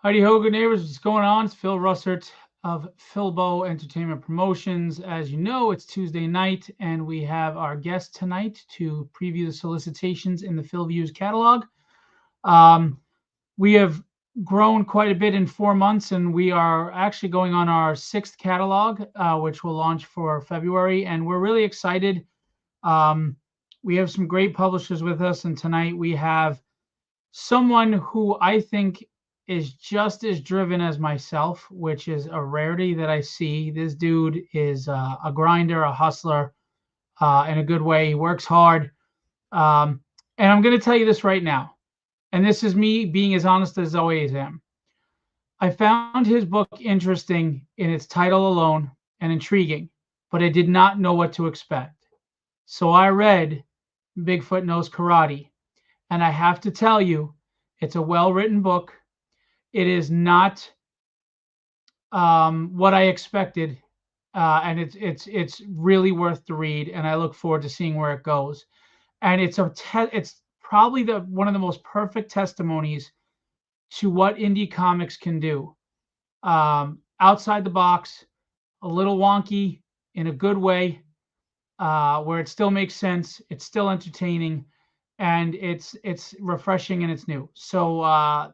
Heidi ho, good neighbors. What's going on? It's Phil Russert of Philbo Entertainment Promotions. As you know, it's Tuesday night, and we have our guest tonight to preview the solicitations in the Philviews catalog. Um, we have grown quite a bit in 4 months, and we are actually going on our sixth catalog, which will launch for February. And we're really excited. Um, we have some great publishers with us, and tonight we have someone who I think is just as driven as myself, which is a rarity that I see. This dude is a grinder, a hustler, in a good way. He works hard. Um, and I'm going to tell you this right now. And this is me being as honest as I always am. I found his book interesting in its title alone and intriguing, but I did not know what to expect. So I read Bigfoot Knows Karate. And I have to tell you, it's a well written book. It is not what I expected, and it's really worth the read. And I look forward to seeing where it goes. And it's probably the one of the most perfect testimonies to what indie comics can do. Outside the box, a little wonky in a good way, where it still makes sense. It's still entertaining, and it's refreshing and it's new. So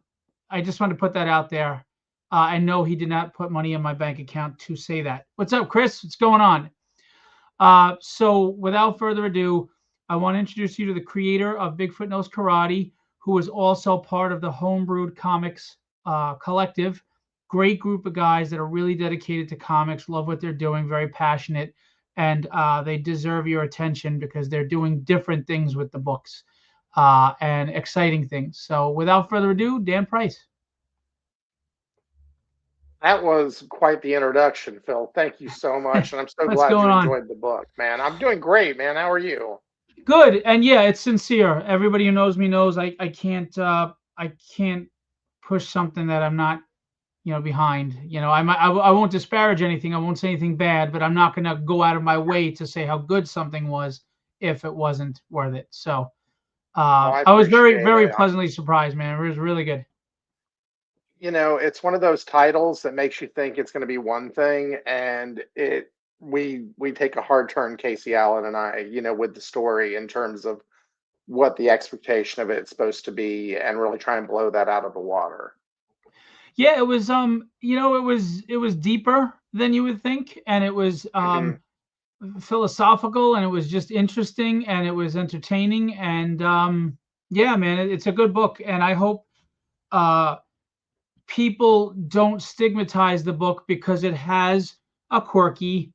I just wanted to put that out there. I know he did not put money in my bank account to say that. What's up, Chris? What's going on? So without further ado, I want to introduce you to the creator of Bigfoot Knows Karate, who is also part of the Homebrewed Comics collective. Great group of guys that are really dedicated to comics, love what they're doing, very passionate, and they deserve your attention because they're doing different things with the books and exciting things. So without further ado, Dan Price. That was quite the introduction, Phil. Thank you so much, and I'm so What's glad you going on? enjoyed the book, man. I'm doing great, man. How are you? Good. And yeah, it's sincere. Everybody who knows me knows I can't push something that I'm not, behind. I won't disparage anything. I won't say anything bad, but I'm not going to go out of my way to say how good something was if it wasn't worth it. So Oh, I I was very, appreciate very it. pleasantly surprised, man. It was really good. It's one of those titles that makes you think it's going to be one thing, and we take a hard turn, Casey Allen and I, with the story in terms of what the expectation of it's supposed to be, and really try and blow that out of the water. Yeah, it was it was deeper than you would think, and it was Hmm. philosophical, and it was just interesting, and it was entertaining, and yeah, man, it's a good book, and I hope uh people don't stigmatize the book because it has a quirky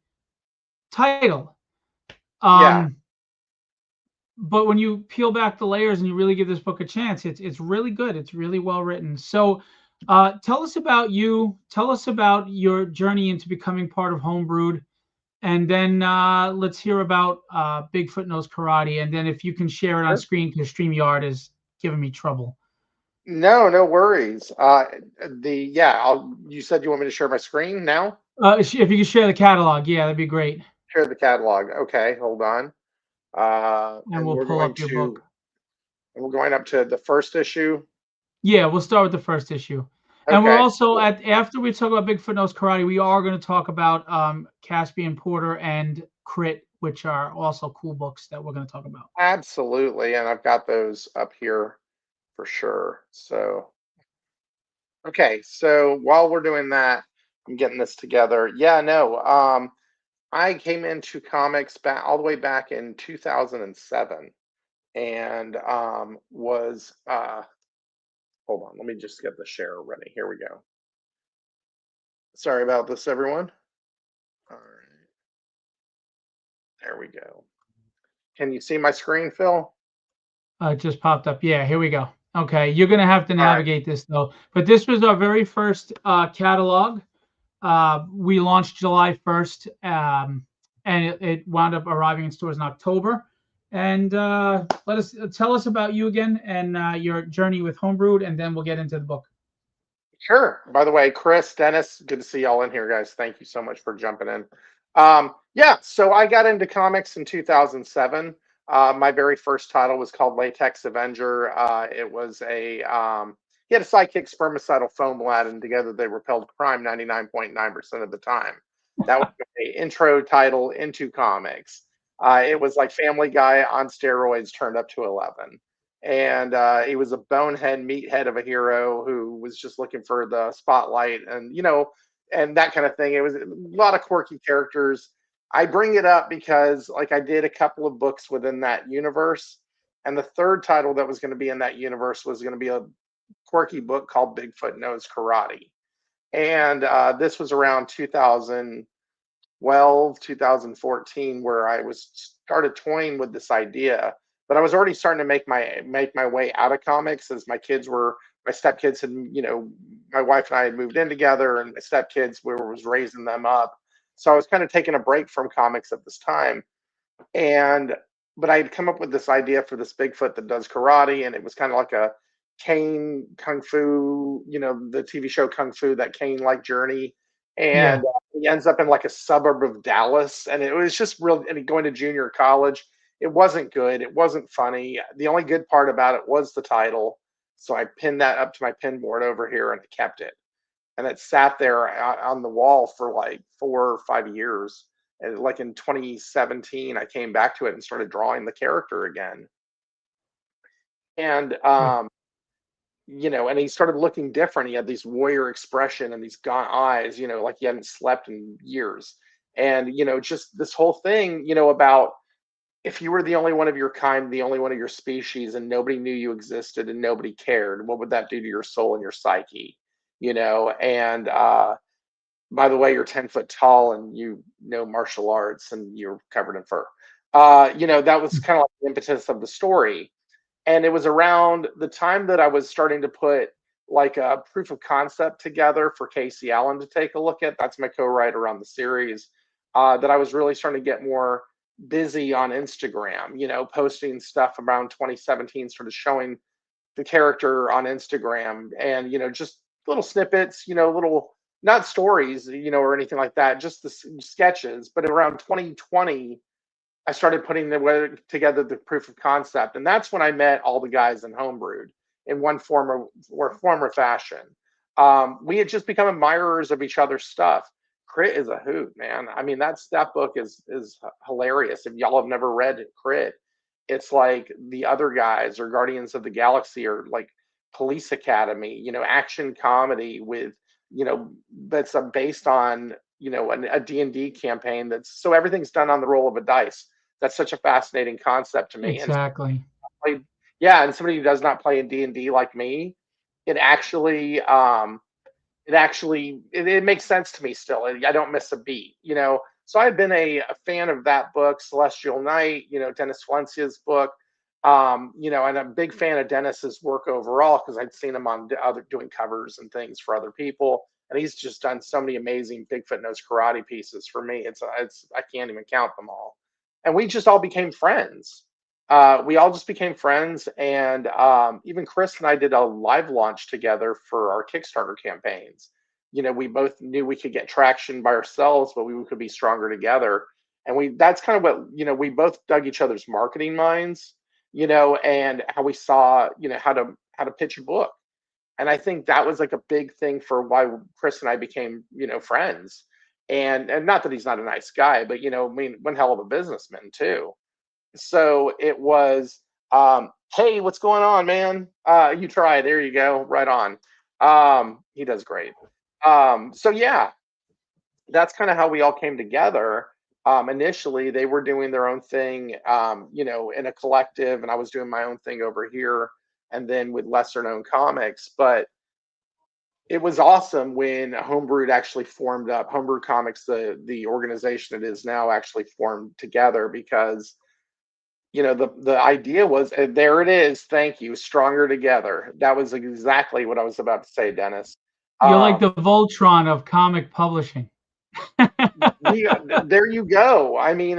title. Yeah, Um, but when you peel back the layers and you really give this book a chance, it's really good. It's really well written. So, tell us about you. Tell us about your journey into becoming part of Homebrewed, and then let's hear about Bigfoot Knows Karate. And then if you can share it on sure. screen, because StreamYard is giving me trouble. No, no worries. You said you want me to share my screen now? If you could share the catalog, yeah, that'd be great. Share the catalog. Okay, hold on. And And we'll pull up your book. we're going up to the first issue. Yeah, we'll start with the first issue. And we're Okay, also cool. at after we talk about Bigfoot Knows Karate, we are going to talk about Caspian Porter and Crit, which are also cool books that we're going to talk about. Absolutely. And I've got those up here for sure. So, okay. So while we're doing that, I'm getting this together. Yeah, no. I came into comics back all the way back in 2007 and was hold on, let me just get the share ready. Here we go. Sorry about this, everyone. All right, there we go. Can you see my screen, Phil? It just popped up. Yeah, here we go. Okay, you're going to have to All right. navigate this though. But this was our very first catalog. We launched July 1st, and it wound up arriving in stores in October. And let us tell us about you again and your journey with Homebrewed, and then we'll get into the book. Sure. By the way, Chris, Dennis, good to see y'all in here, guys. Thank you so much for jumping in. Yeah, so I got into comics in 2007. My very first title was called Latex Avenger. It was he had a sidekick, spermicidal foam lad, and together they repelled crime 99.9% of the time. That was the intro title into comics. It was like Family Guy on steroids turned up to 11. And he was a bonehead meathead of a hero who was just looking for the spotlight and, and that kind of thing. It was a lot of quirky characters. I bring it up because, like, I did a couple of books within that universe. And the third title that was going to be in that universe was going to be a quirky book called Bigfoot Knows Karate. And this was around 2012, 2014, where I was started toying with this idea. But I was already starting to make my way out of comics as my stepkids had, my wife and I had moved in together, and my stepkids was raising them up. So I was kind of taking a break from comics at this time. And but I had come up with this idea for this Bigfoot that does karate, and it was kind of like a Kane Kung Fu, the TV show Kung Fu, that Kane like journey. Yeah, And he ends up in like a suburb of Dallas, and it was just real. And going to junior college, it wasn't good. It wasn't funny. The only good part about it was the title. So I pinned that up to my pin board over here, and I kept it. And it sat there on the wall for like 4 or 5 years. And like in 2017, I came back to it and started drawing the character again. And good. and he started looking different. He had these warrior expression and these gaunt eyes, like he hadn't slept in years. And just this whole thing, about if you were the only one of your kind, the only one of your species, and nobody knew you existed and nobody cared, what would that do to your soul and your psyche? And by the way, you're 10 foot tall and you know martial arts and you're covered in fur. That was kind of like the impetus of the story. And it was around the time that I was starting to put like a proof of concept together for Casey Allen to take a look at. That's my co-writer on the series. That I was really starting to get more busy on Instagram, posting stuff around 2017, sort of showing the character on Instagram, and just little snippets, little, not stories, or anything like that, just the sketches. But around 2020, I started putting together the proof of concept, and that's when I met all the guys in Homebrewed in one form or fashion. We had just become admirers of each other's stuff. Crit is a hoot, man. I mean, that book is hilarious. If y'all have never read Crit, it's like the other guys or Guardians of the Galaxy or like Police Academy, action comedy with, that's based on, a D&D campaign. That's so everything's done on the roll of a dice. That's such a fascinating concept to me. And Exactly. yeah, and somebody who does not play in D&D like me, it actually it makes sense to me still. I don't miss a beat. So I've been a fan of that book, Celestial Night, Dennis Valencia's book. And I'm a big fan of Dennis's work overall because I'd seen him on other doing covers and things for other people, and he's just done so many amazing Bigfoot Knows Karate pieces for me. It's I can't even count them all, and we just all became friends. We all just became friends, and even Chris and I did a live launch together for our Kickstarter campaigns. We both knew we could get traction by ourselves, but we could be stronger together. And that's kind of what, we both dug each other's marketing minds, and how we saw, how to pitch a book. And I think that was like a big thing for why Chris and I became, friends. And not that he's not a nice guy, but I mean, one hell of a businessman too. So it was, hey, what's going on, man? You try. There you go. Right on. He does great. So yeah, that's kind of how we all came together. Initially, they were doing their own thing, in a collective, and I was doing my own thing over here, and then with lesser known comics. But it was awesome when Homebrewed actually formed up. Homebrewed Comics, the organization it is now, actually formed together because the idea was, there it is, thank you, stronger together. That was exactly what I was about to say, Dennis. You're like um the Voltron of comic publishing. there you go. I mean,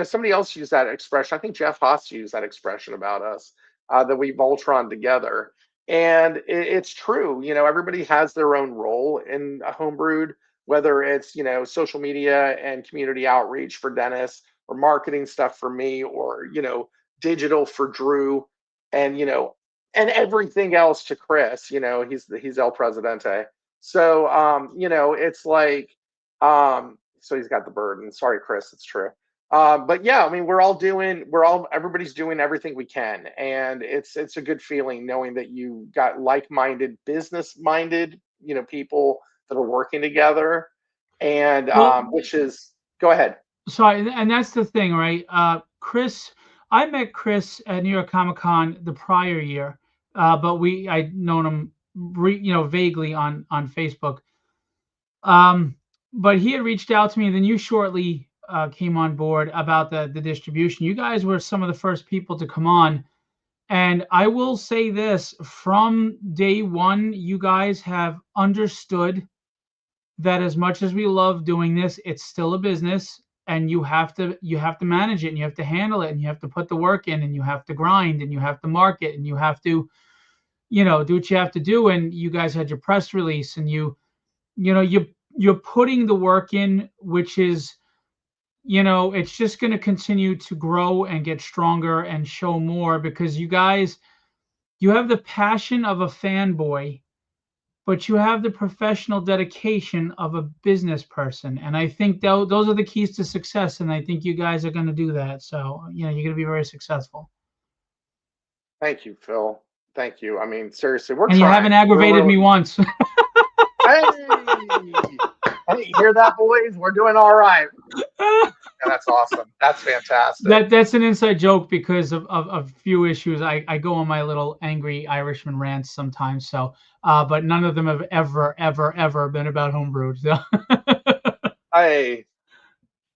somebody else used that expression. I think Jeff Haas used that expression about us, that we Voltron together. And it's true. Everybody has their own role in a Homebrewed, whether it's, social media and community outreach for Dennis, or marketing stuff for me, or, digital for Drew. And, and everything else to Chris. He's El Presidente. So it's like so he's got the burden. Sorry, Chris, it's true. But yeah, I mean, everybody's doing everything we can, and it's a good feeling knowing that you got like-minded, business-minded, people that are working together, and Well, which is go ahead. sorry, and that's the thing, right? Chris, I met Chris at New York Comic Con the prior year, but I'd known him, vaguely on Facebook. Um, but he had reached out to me, and then you shortly came on board about the distribution. You guys were some of the first people to come on, and I will say this: from day one, you guys have understood that as much as we love doing this, it's still a business, and you have to manage it, and you have to handle it, and you have to put the work in, and you have to grind, and you have to market, and you have to do what you have to do. And you guys had your press release, and you know you're putting the work in, which is it's just going to continue to grow and get stronger and show more, because you have the passion of a fanboy, but you have the professional dedication of a business person. And I think those are the keys to success. And I think you guys are going to do that. So, you're going to be very successul. Thank you, Phil. Thank you. I mean, seriously, we're And you haven't trying. aggravated me once. Hey, hey, hear that, boys? We're doing all right. Yeah, that's awesome. That's fantastic. That's an inside joke because of a few issues. I go on my little angry Irishman rants sometimes. So, but none of them have ever been about homebrewed. So. Hey,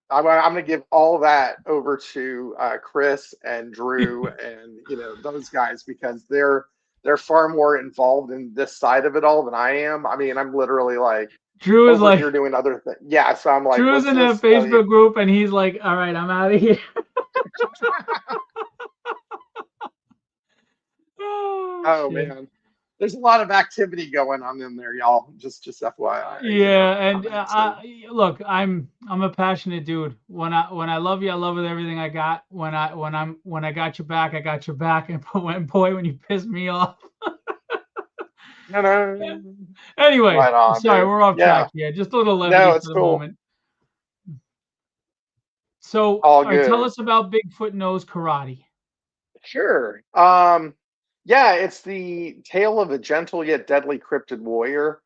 I'm going to give all that over to Chris and Drew and those guys, because they're far more involved in this side of it all than I am. I mean, I'm literally like Drew is over like here doing other things. Yeah, so I'm like, Drew's what's in that this? Facebook group, and he's like, "All right, I'm out of here." Oh Oh shit. man, there's a lot of activity going on in there, y'all. Just FYI, Yeah, I and mean, so look, I'm a passionate dude. When I love you, I love with everything I got. When I got your back, I got your back. And boy, when you piss me off. no, no, Anyway, right on, sorry, dude. we're off Yeah, track here. Just a little no, levity it's for the cool. moment. So, All all right, tell good. us about Bigfoot Knows Karate. Sure. Yeah, it's the tale of a gentle yet deadly cryptid warrior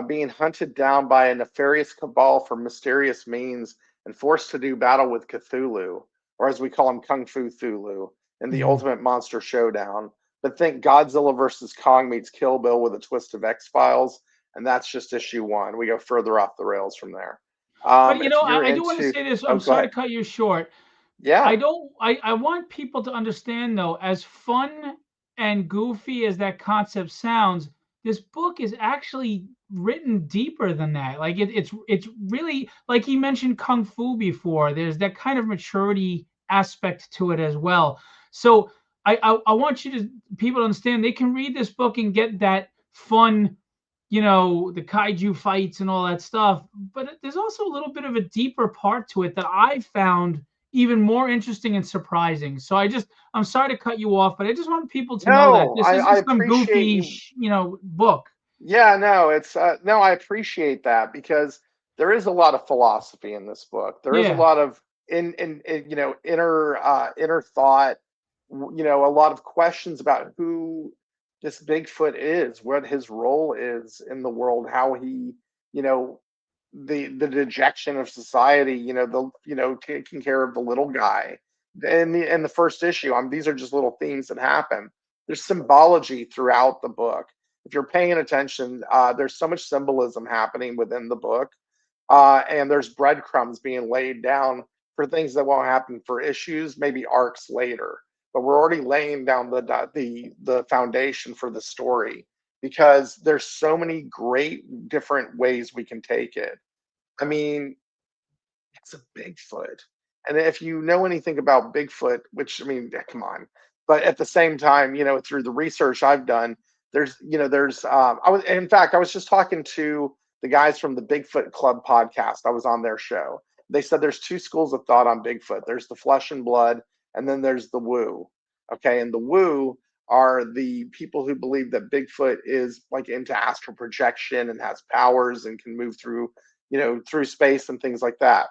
being hunted down by a nefarious cabal for mysterious means and forced to do battle with Cthulhu, or as we call him, Kung Fu Thulu, in the Mhm. ultimate monster showdown. But think Godzilla versus Kong meets Kill Bill with a twist of X Files, and that's just issue one. We go further off the rails from there. But If you're I do want to into, say this. oh, I'm go sorry to ahead. cut you short. I Yeah. don't I want people to understand, though, as fun and goofy as that concept sounds, this book is actually written deeper than that. Like it's really, like he mentioned kung fu before. There's that kind of maturity aspect to it as well. So I want people to understand they can read this book and get that fun, the kaiju fights and all that stuff. But there's also a little bit of a deeper part to it that I found even more interesting and surprising. So I'm sorry to cut you off, but I just want people to know that No, this I isn't some appreciate goofy, you. book. Yeah, no, it's no, I appreciate that, because there is a lot of philosophy in this book. There is a Yeah. lot of inner thought, a lot of questions about who this Bigfoot is, what his role is in the world, how he, you know, the dejection of society, taking care of the little guy. In the first issue, these are just little themes that happen. There's symbology throughout the book. If you're paying attention, there's so much symbolism happening within the book, and there's breadcrumbs being laid down for things that won't happen for issues, maybe arcs later. But we're already laying down the foundation for the story, because there's so many great different ways we can take it. I mean, it's a Bigfoot. And if you know anything about Bigfoot, which I mean, come on. But at the same time, through the research I've done, I was, in fact, I was just talking to the guys from the Bigfoot Club podcast. I was on their show. They said there's two schools of thought on Bigfoot. There's the flesh and blood, and then there's the woo. Okay. And the woo are the people who believe that Bigfoot is like into astral projection and has powers and can move through, through space and things like that.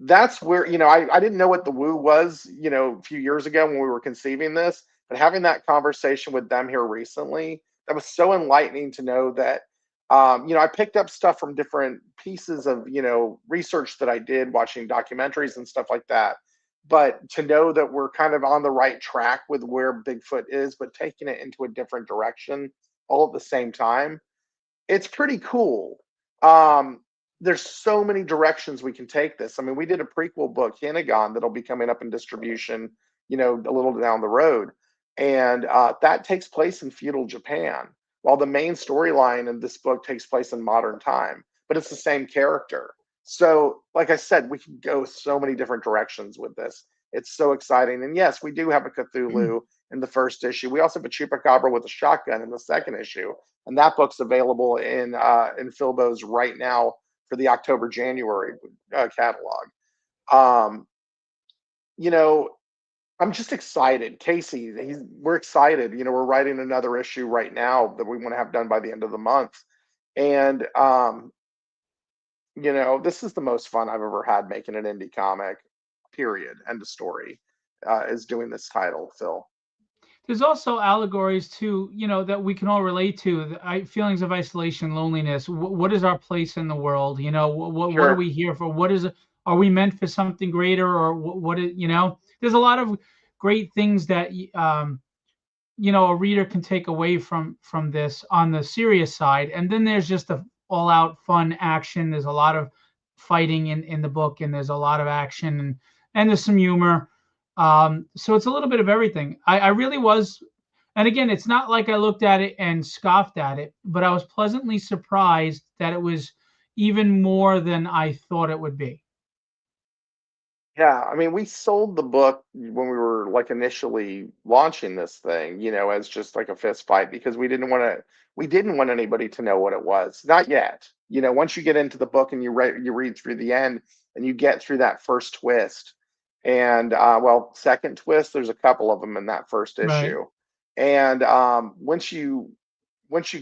That's where, I didn't know what the woo was, a few years ago when we were conceiving this, but having that conversation with them here recently, that was so enlightening to know that, I picked up stuff from different pieces of, research that I did watching documentaries and stuff like that. But to know that we're kind of on the right track with where Bigfoot is, but taking it into a different direction all at the same time, it's pretty cool. Um, there's so many directions we can take this. I mean, we did a prequel book, Hinagon, that'll be coming up in distribution, a little down the road. And that takes place in feudal Japan, while the main storyline in this book takes place in modern time, but it's the same character. So, like I said, we can go so many different directions with this. It's so exciting. And yes, we do have a Cthulhu in the first issue. We also have a Chupacabra with a shotgun in the second issue, and that book's available in Philbos right now for the October January catalog. Um, you know, I'm just excited, Casey. We're excited. We're writing another issue right now that we want to have done by the end of the month, and this is the most fun I've ever had making an indie comic. Period. End of story. Is doing this title, Phil. There's also allegories too, that we can all relate to. Feelings of isolation, loneliness. What is our place in the world? What are Sure. we here for? Are we meant for something greater, or what is, There's a lot of great things that a reader can take away from this on the serious side, and then there's just the all out fun action. There's a lot of fighting in the book, and there's a lot of action, and there's some humor. So it's a little bit of everything. I really was, and again, it's not like I looked at it and scoffed at it, but I was pleasantly surprised that it was even more than I thought it would be. Yeah, I mean, we sold the book when we were like initially launching this thing, as just like a fist fight because we didn't want anybody to know what it was. Not yet. Once you get into the book and you read through the end and you get through that first twist and second twist, there's a couple of them in that first Right. issue. And once you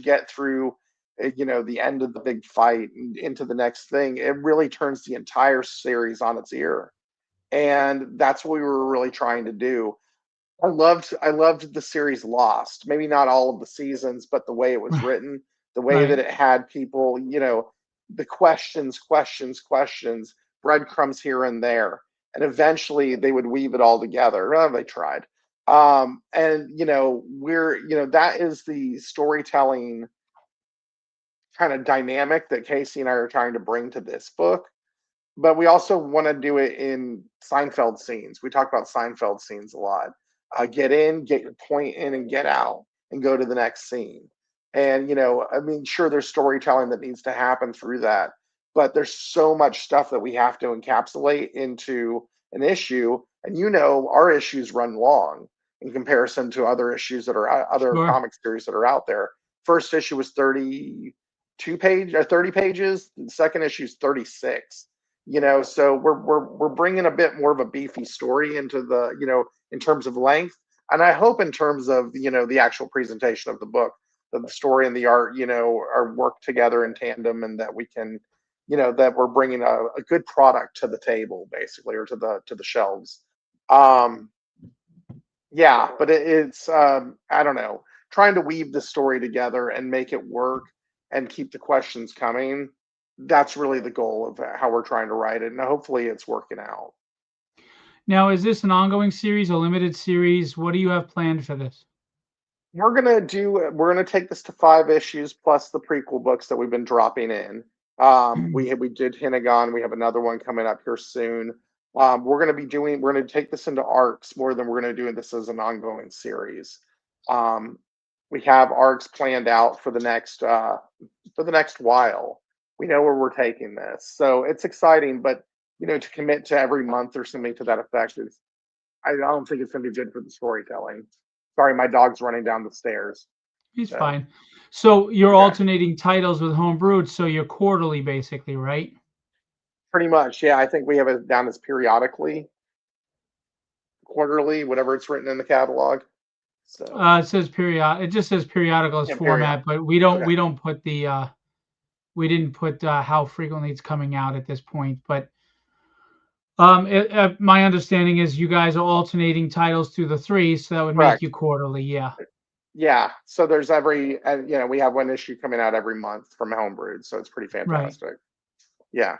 get through the end of the big fight and into the next thing, it really turns the entire series on its ear, and that's what we were really trying to do. I loved the series Lost. Maybe not all of the seasons, but the way it was written, the way that Right. it had people, the questions, breadcrumbs here and there, and eventually they would weave it all together. Well, they tried. And that is the storytelling kind of dynamic that Casey and I are trying to bring to this book, but we also want to do it in Seinfeld scenes. We talk about Seinfeld scenes a lot. Get in, get your point in, and get out, and go to the next scene. And I mean, sure, there's storytelling that needs to happen through that, but there's so much stuff that we have to encapsulate into an issue. And our issues run long in comparison to other issues that are other Sure. comic series that are out there. First issue was 30 pages. The second issue is 36. So we're bringing a bit more of a beefy story into the in terms of length, and I hope in terms of the actual presentation of the book, that the story and the art are worked together in tandem, and that we can that we're bringing a good product to the table, basically, or to the shelves. um yeah, but it's I don't know, trying to weave the story together and make it work and keep the questions coming. That's really the goal of how we're trying to write it, and hopefully it's working out. Now, is this an ongoing series, a limited series? What do you have planned for this? We're gonna take this to 5 issues plus the prequel books that we've been dropping in. We did Hinagon. We have another one coming up here soon. We're gonna take this into arcs more than we're gonna do this as an ongoing series. Um, we have arcs planned out for the next while. We know where we're taking this, so it's exciting. But to commit to every month or something to that effect is, I don't think it's going to be good for the storytelling. Sorry, my dog's running down the stairs. It's So fine. So you're okay, alternating titles with Homebrewed, so you're quarterly basically, right? pretty much. Yeah, I think we have it down as periodically, quarterly, whatever it's written in the catalog. So It says period. It just says periodicals yeah, period. format, but we Okay. don't put the we didn't put how frequently it's coming out at this point. But my understanding is you guys are alternating titles through the three, so that would make you Correct. quarterly. Yeah, Yeah. So there's we have one issue coming out every month from Homebrewed, so it's pretty right. fantastic. Yeah.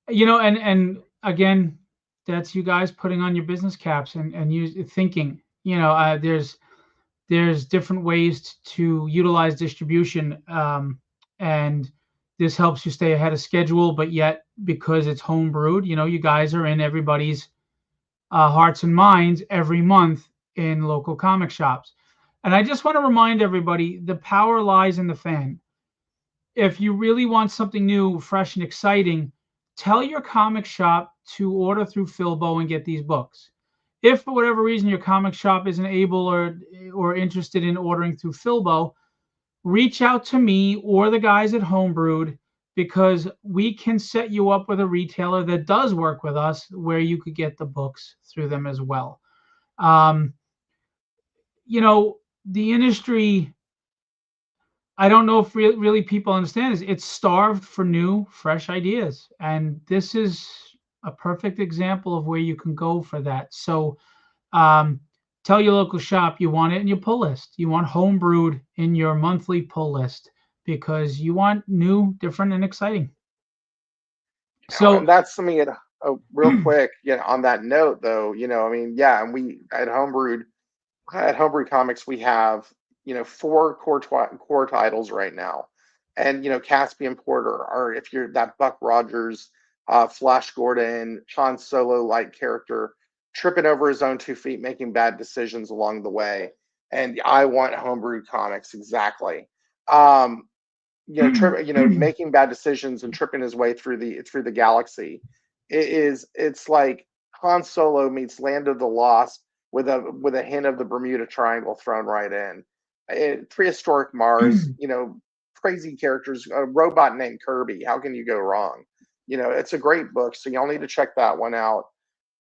And again, that's you guys putting on your business caps and you thinking. There's different ways to utilize distribution, and this helps you stay ahead of schedule. But yet, because it's home brewed, you guys are in everybody's hearts and minds every month in local comic shops. And I just want to remind everybody the power lies in the fan. If you really want something new, fresh, and exciting, tell your comic shop to order through Philbo and get these books. If for whatever reason your comic shop isn't able or interested in ordering through Philbo, reach out to me or the guys at Homebrewed, because we can set you up with a retailer that does work with us where you could get the books through them as well. Um, the industry, I don't know if really people understand this. It's starved for new, fresh ideas, and this is a perfect example of where you can go for that. So, um, tell your local shop you want it in your pull list. You want homebrewed in your monthly pull list because you want new, different, and exciting. And So, that's something. Real quick, on that note, though, yeah, and we at Homebrew Comics, we have, four core titles right now. And, Caspian Porter, or if you're that Buck Rogers, Flash Gordon, Han Solo like character, tripping over his own 2 feet, making bad decisions along the way. And I want Homebrew Comics exactly. Um, making bad decisions and tripping his way through the galaxy. It's like Han Solo meets Land of the Lost with a hint of the Bermuda Triangle thrown right in. Prehistoric Mars, crazy characters, a robot named Kirby. How can you go wrong? It's a great book, so y'all need to check that one out.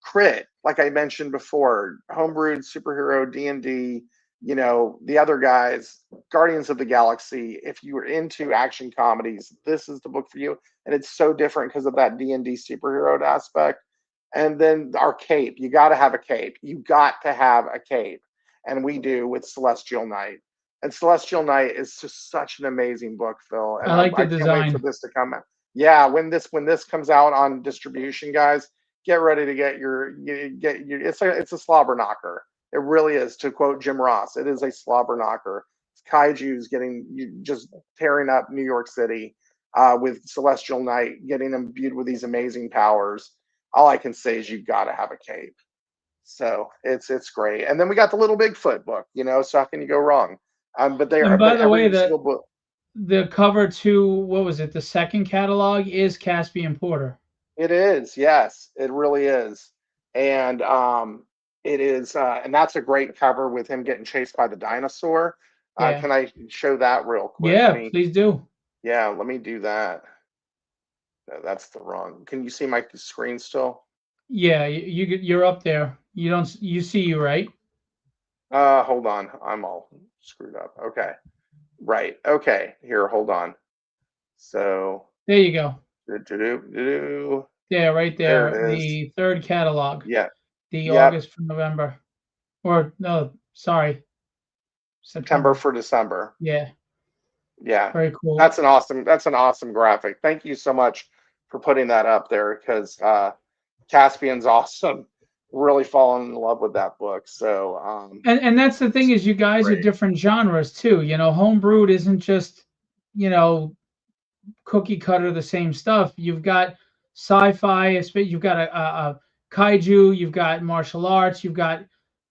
Crit, like I mentioned before, homebrewed superhero D&D, the other guys, Guardians of the Galaxy. If you were into action comedies, this is the book for you. And it's so different because of that D&D superhero aspect. And then our cape, you got to have a cape. You got to have a cape. And we do with Celestial Knight. And Celestial Knight is just such an amazing book, Phil. And I I, like the I can't wait for design. this to come out. Yeah, when this comes out on distribution, guys, get ready to get your it's a slobber knocker. It really is. To quote Jim Ross, it is a slobber knocker. Kaiju's just tearing up New York City, with Celestial Knight, getting imbued with these amazing powers. All I can say is you got to have a cape. So it's great. And then we got the Little Bigfoot book. So how can you go wrong? And by But the way, every that single book. the cover to what was it? The second catalog is Caspian Porter. It is, yes, it really is. And it is, and that's a great cover with him getting chased by the dinosaur. Yeah. Can I show that real quick? Yeah, please do. Let me do that. No, that's the wrong. Can you see my screen still? Yeah, you're up there. You see you, right? Hold on, I'm all screwed up. Okay, right. Okay, here, hold on. So, There you go. do Yeah, right there there. it is. The third catalog, Yeah, the yep. August for November. Or no, sorry, September September. for December. Yeah, Yeah, very cool. that's an awesome graphic. Thank you so much for putting that up there, because Caspian's awesome. Really fallen in love with that book. So And that's the thing it's is you guys are great. different genres too. Homebrewed isn't just, you know, cookie cutter the same stuff. You've got sci-fi, you've got a kaiju, you've got martial arts, you've got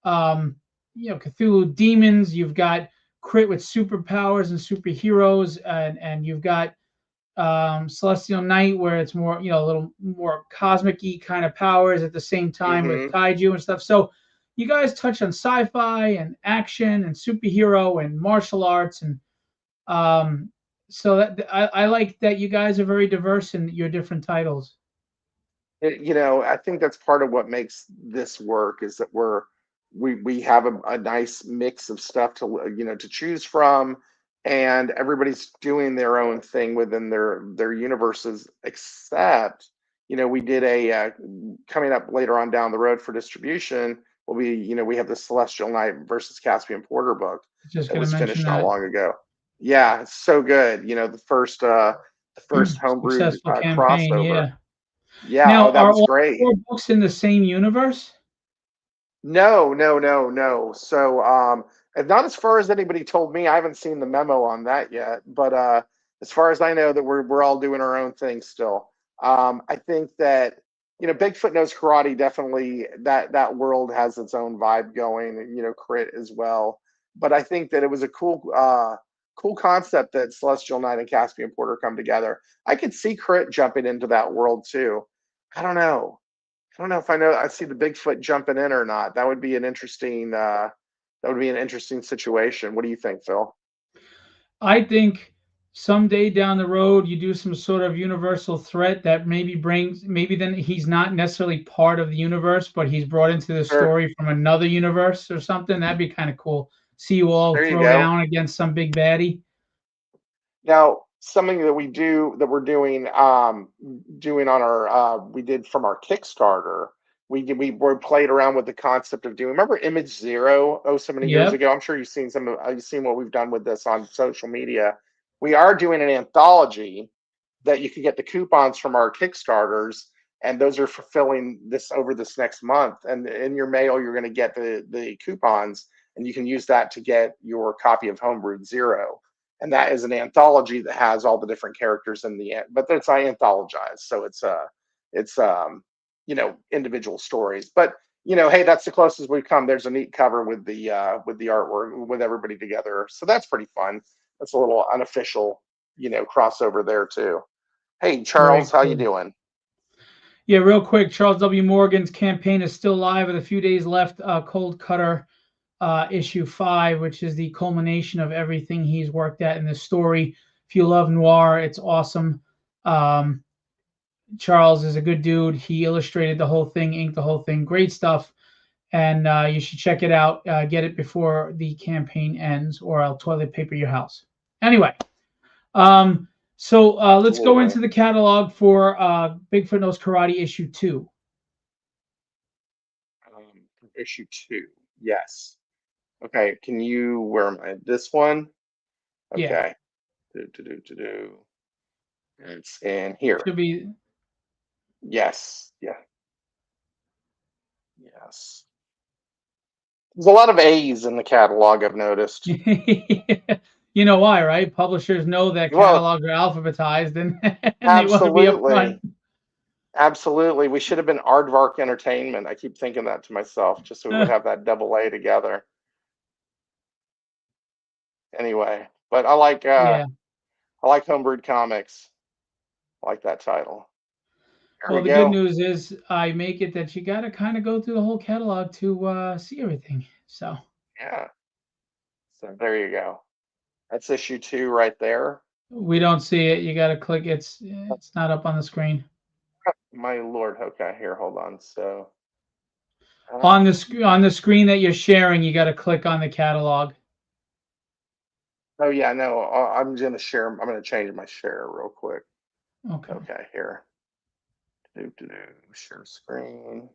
Cthulhu demons, you've got crit with superpowers and superheroes, and you've got Celestial Knight where it's more, a little more cosmic-y kind of powers at the same time with Hmm. kaiju and stuff. So you guys touch on sci-fi and action and superhero and martial arts, and um, so I like that you guys are very diverse in your different titles. I think that's part of what makes this work is that we're we have a nice mix of stuff to to choose from, and everybody's doing their own thing within their universes, except we did a coming up later on down the road for distribution will be we have the Celestial Knight versus Caspian Porter book Just that gonna was mention finished not that. long ago. Yeah, it's so good. The first homebrewed Successful campaign, crossover. yeah. Yeah, Now, oh, that are was all great. 4 books in the same universe? No, no, no, no. So, and not as far as anybody told me. I haven't seen the memo on that yet, but as far as I know, that we're all doing our own thing still. I think that Bigfoot Knows Karate, definitely that world has its own vibe going, and Crit as well. But I think that it was a cool concept that Celestial Knight and Caspian Porter come together. I could see Crit jumping into that world too. I don't know. I don't know if I see the Bigfoot jumping in or not. That would be an interesting situation. What do you think, Phil? I think someday down the road you do some sort of universal threat that maybe then he's not necessarily part of the universe, but he's brought into the Sure. story from another universe or something. That'd be kind of cool. See you all There you throw go. down against some big baddie. Now, something that we're doing on our we did from our Kickstarter. We played around with the concept of doing. Remember Image Zero? Oh, so many years Yep. ago. I'm sure you've seen what we've done with this on social media. We are doing an anthology that you can get the coupons from our Kickstarters, and those are fulfilling this over this next month. And in your mail, you're going to get the coupons, and you can use that to get your copy of Homebrewed Zero. And that is an anthology that has all the different characters in the end, but it's not anthologized, so it's individual stories. But hey, that's the closest we've come. There's a neat cover with the artwork with everybody together, so that's pretty fun. That's a little unofficial crossover there too. Hey, Very Charles, how you cool. doing? Yeah, real quick, Charles W. Morgan's campaign is still live with a few days left. Cold Cutter issue 5, which is the culmination of everything he's worked at in this story. If you love noir, it's awesome. Um, Charles is a good dude. He illustrated the whole thing, inked the whole thing. Great stuff. And you should check it out. Get it before the campaign ends, or I'll toilet paper your house. Anyway, so let's go Absolutely. into the catalog for Bigfoot Knows Karate issue 2. Issue 2. Yes. Okay. Where am I? This one? Yeah, Okay. Do. It's in here. should be. Yes. Yeah. Yes. There's a lot of A's in the catalog, I've noticed. You know why, right? Publishers know that Well, catalogs are alphabetized, and and they want to be upfront. absolutely. Absolutely. We should have been Aardvark Entertainment. I keep thinking that to myself, just so we would have that double A together. Anyway, but Yeah. I like Homebrewed Comics. I like that title. There Well, we the good go. news is I make it that you got to kind of go through the whole catalog to see everything. So Yeah. So there you go. That's issue 2 right there. we don't see it. You got to click. It's not up on the screen. My lord. Okay, here, hold on. So, On the screen that you're sharing, you got to click on the catalog. oh yeah, no, I'm gonna share. I'm gonna change my share real quick. Okay. Okay, here. Share screen.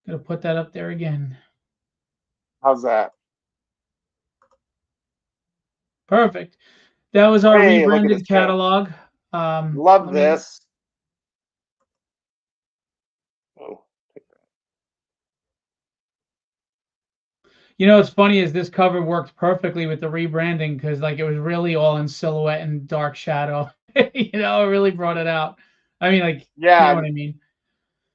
Got to put that up there again. How's that? Perfect. That was our Hey, look at this rebranded go. catalog. Love Let me. this. Oh, You know, what's funny is this cover worked perfectly with the rebranding because like it was really all in silhouette and dark shadow. It really brought it out. I mean, like, you know yeah, what I mean?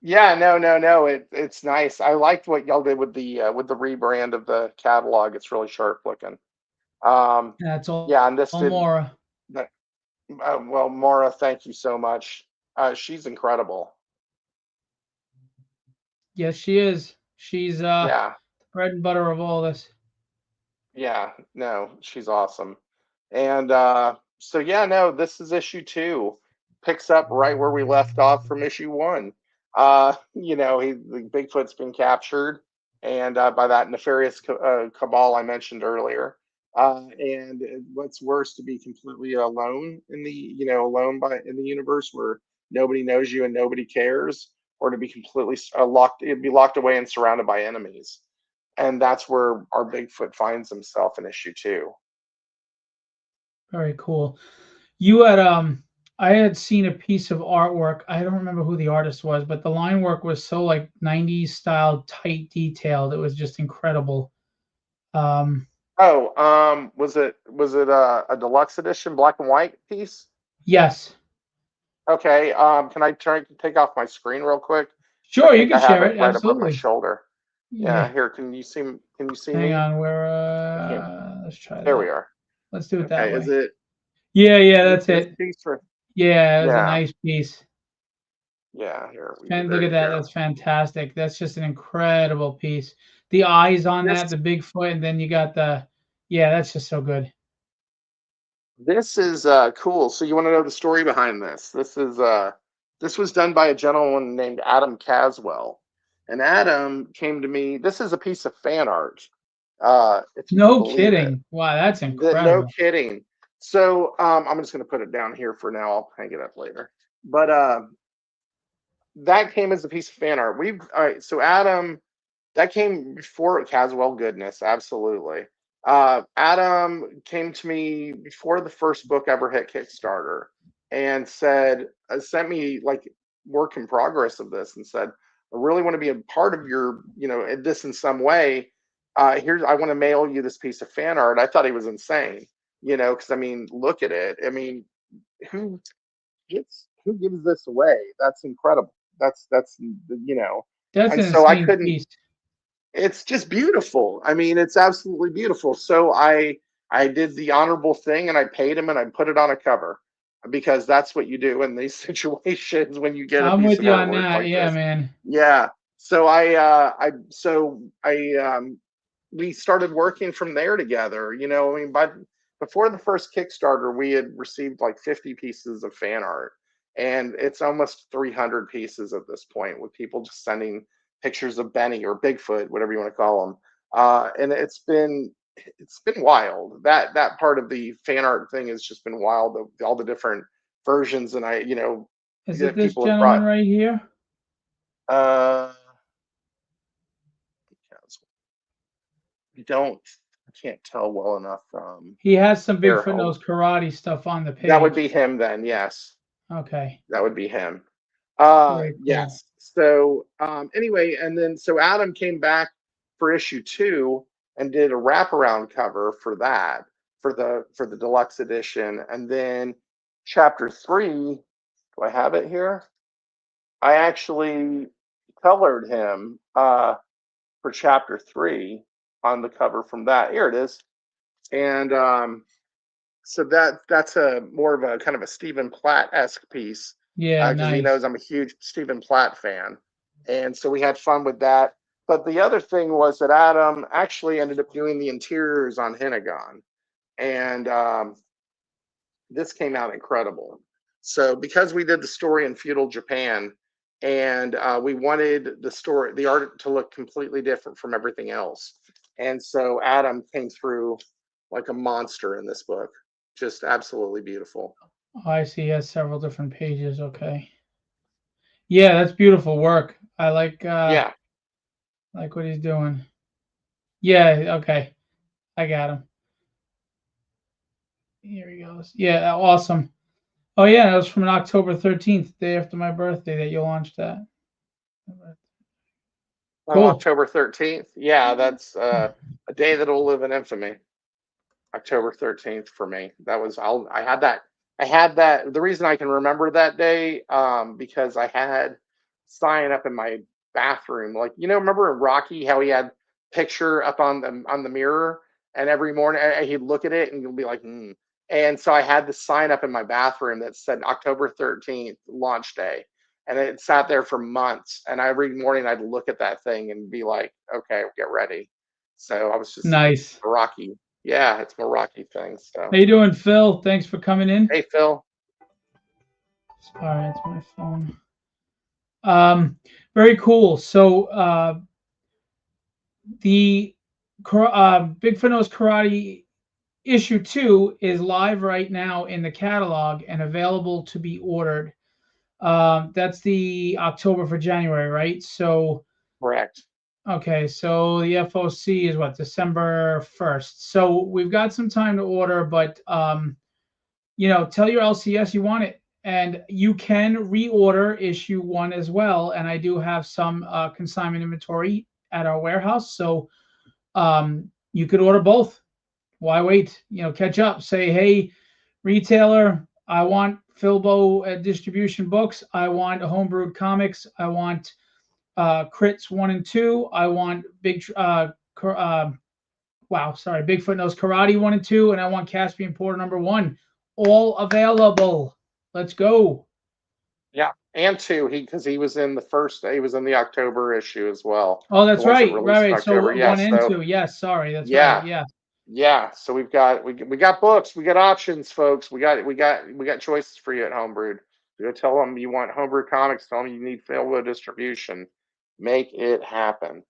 yeah. No, no, no. It's nice. I liked what y'all did with the rebrand of the catalog. It's really sharp looking. Um, That's yeah, and this all did. Mora. Well, Maura, thank you so much. She's incredible. Yes, she is. She's Yeah, bread and butter of all this. yeah, no, she's awesome. And so yeah, no, this is issue 2. Picks up right where we left off from issue 1. The Bigfoot's been captured, and by that nefarious cabal I mentioned earlier. And what's worse, to be completely alone alone in the universe where nobody knows you and nobody cares, or to be completely locked away and surrounded by enemies. And that's where our Bigfoot finds himself in issue 2. Very cool. You had I had seen a piece of artwork. I don't remember who the artist was, but the line work was so like 90s style, tight, detailed. It was just incredible. Oh, was it a deluxe edition black and white piece? Yes. Okay. Can I try to take off my screen real quick? I Sure, you think can I have share it it. right above my Absolutely. shoulder. Yeah, Yeah. here. Can you see Hang me? on. We're I can't. let's try There we that. are. Let's do it that Okay. Is way. it Yeah, yeah, is it that's this it. piece or Yeah, it was a yeah, nice piece. yeah, here And look there at you that. go. That's fantastic. That's just an incredible piece. The eyes on This that, the Bigfoot, and then you got the yeah, that's just so good. this is cool. So you want to know the story behind this? This was done by a gentleman named Adam Caswell. And Adam came to me. This is a piece of fan art, if you can No believe it. kidding. Wow, that's No incredible. kidding. So I'm just going to put it down here for now. I'll hang it up later. But that came as a piece of fan art. All right. So Adam, that came before Caswell goodness, absolutely. Adam came to me before the first book ever hit Kickstarter and sent me like work in progress of this and said, I really want to be a part of your, this in some way. I want to mail you this piece of fan art. I thought he was insane, because I mean, look at it. I mean, who who gives this away? That's incredible. That's. That's And an so I insane couldn't piece. it's just beautiful. I mean, it's absolutely beautiful. So I did the honorable thing and I paid him and I put it on a cover because that's what you do in these situations when you get a I'm piece with of you on artwork that. like Yeah, this. man. Yeah. So we started working from there together. I mean, before the first Kickstarter, we had received like 50 pieces of fan art, and it's almost 300 pieces at this point with people just sending pictures of Benny or Bigfoot, whatever you want to call him. And it's been wild. That part of the fan art thing has just been wild. All the different versions, and Is it that this people have gentleman brought. right here? Uh, I can't tell well enough. He has some Here, Bigfoot knows karate stuff on the that would be page. him then. Yes, Okay. that would be him. Very cool. Yes. So anyway, and then so Adam came back for issue 2 and did a wraparound cover for that for the deluxe edition, and then chapter 3. Do I have it here? I actually colored him for chapter 3 on the cover from that. Here it is. And so that's a more of a kind of a Stephen Platt-esque piece Yeah, because he nice. knows I'm a huge Stephen Platt fan, and so we had fun with that. But the other thing was that Adam actually ended up doing the interiors on Hinagon, and this came out incredible. So because we did the story in feudal Japan, and we wanted the art to look completely different from everything else, and so Adam came through like a monster in this book, just absolutely beautiful. Oh, I see. He has several different pages. Okay. Yeah, that's beautiful work. I Yeah, like what he's doing. Yeah, okay. I got him. Here he goes. Yeah, awesome. Oh yeah, that was from an October 13th, day after my birthday that you launched that. Cool. October 13th. Yeah, that's a day that will live in infamy. October 13th for me. That was I had that. I had that. The reason I can remember that day, because I had sign up in my bathroom. Like, remember in Rocky how he had picture up on the mirror, and every morning he'd look at it and he'll be like, hmm. And so I had the sign up in my bathroom that said October 13th launch day. And it sat there for months. And every morning I'd look at that thing and be like, okay, get ready. So I was just Nice. Rocky. Yeah, it's my Rocky thing. How So, you doing, Phil? Thanks for coming in. hey, Phil. All right, it's my phone. Very cool. So the Bigfoot Knows Karate issue 2 is live right now in the catalog and available to be ordered. That's the October for January, right? So Correct. okay, so the FOC is what, December 1st. So we've got some time to order, but tell your LCS you want it. And you can reorder issue 1 as well. And I do have some consignment inventory at our warehouse. So you could order both. Why wait? Catch up. Say, hey, retailer, I want Philbo distribution books. I want Homebrewed comics. I want Crits 1 and 2. I want Bigfoot Knows Karate 1 and 2, and I want Caspian Porter number 1. All available. Let's go. Yeah, and 2, because he was in the October issue as well. Oh, The that's ones that right. released in Right. October. So Yeah, 1 and so 2. Yes. Sorry. That's right. yeah, Yeah. yeah. So we got books, we got options, folks. We got choices for you at Homebrewed. You go tell them you want Homebrewed comics. Tell them you need Philbo distribution. Make it happen.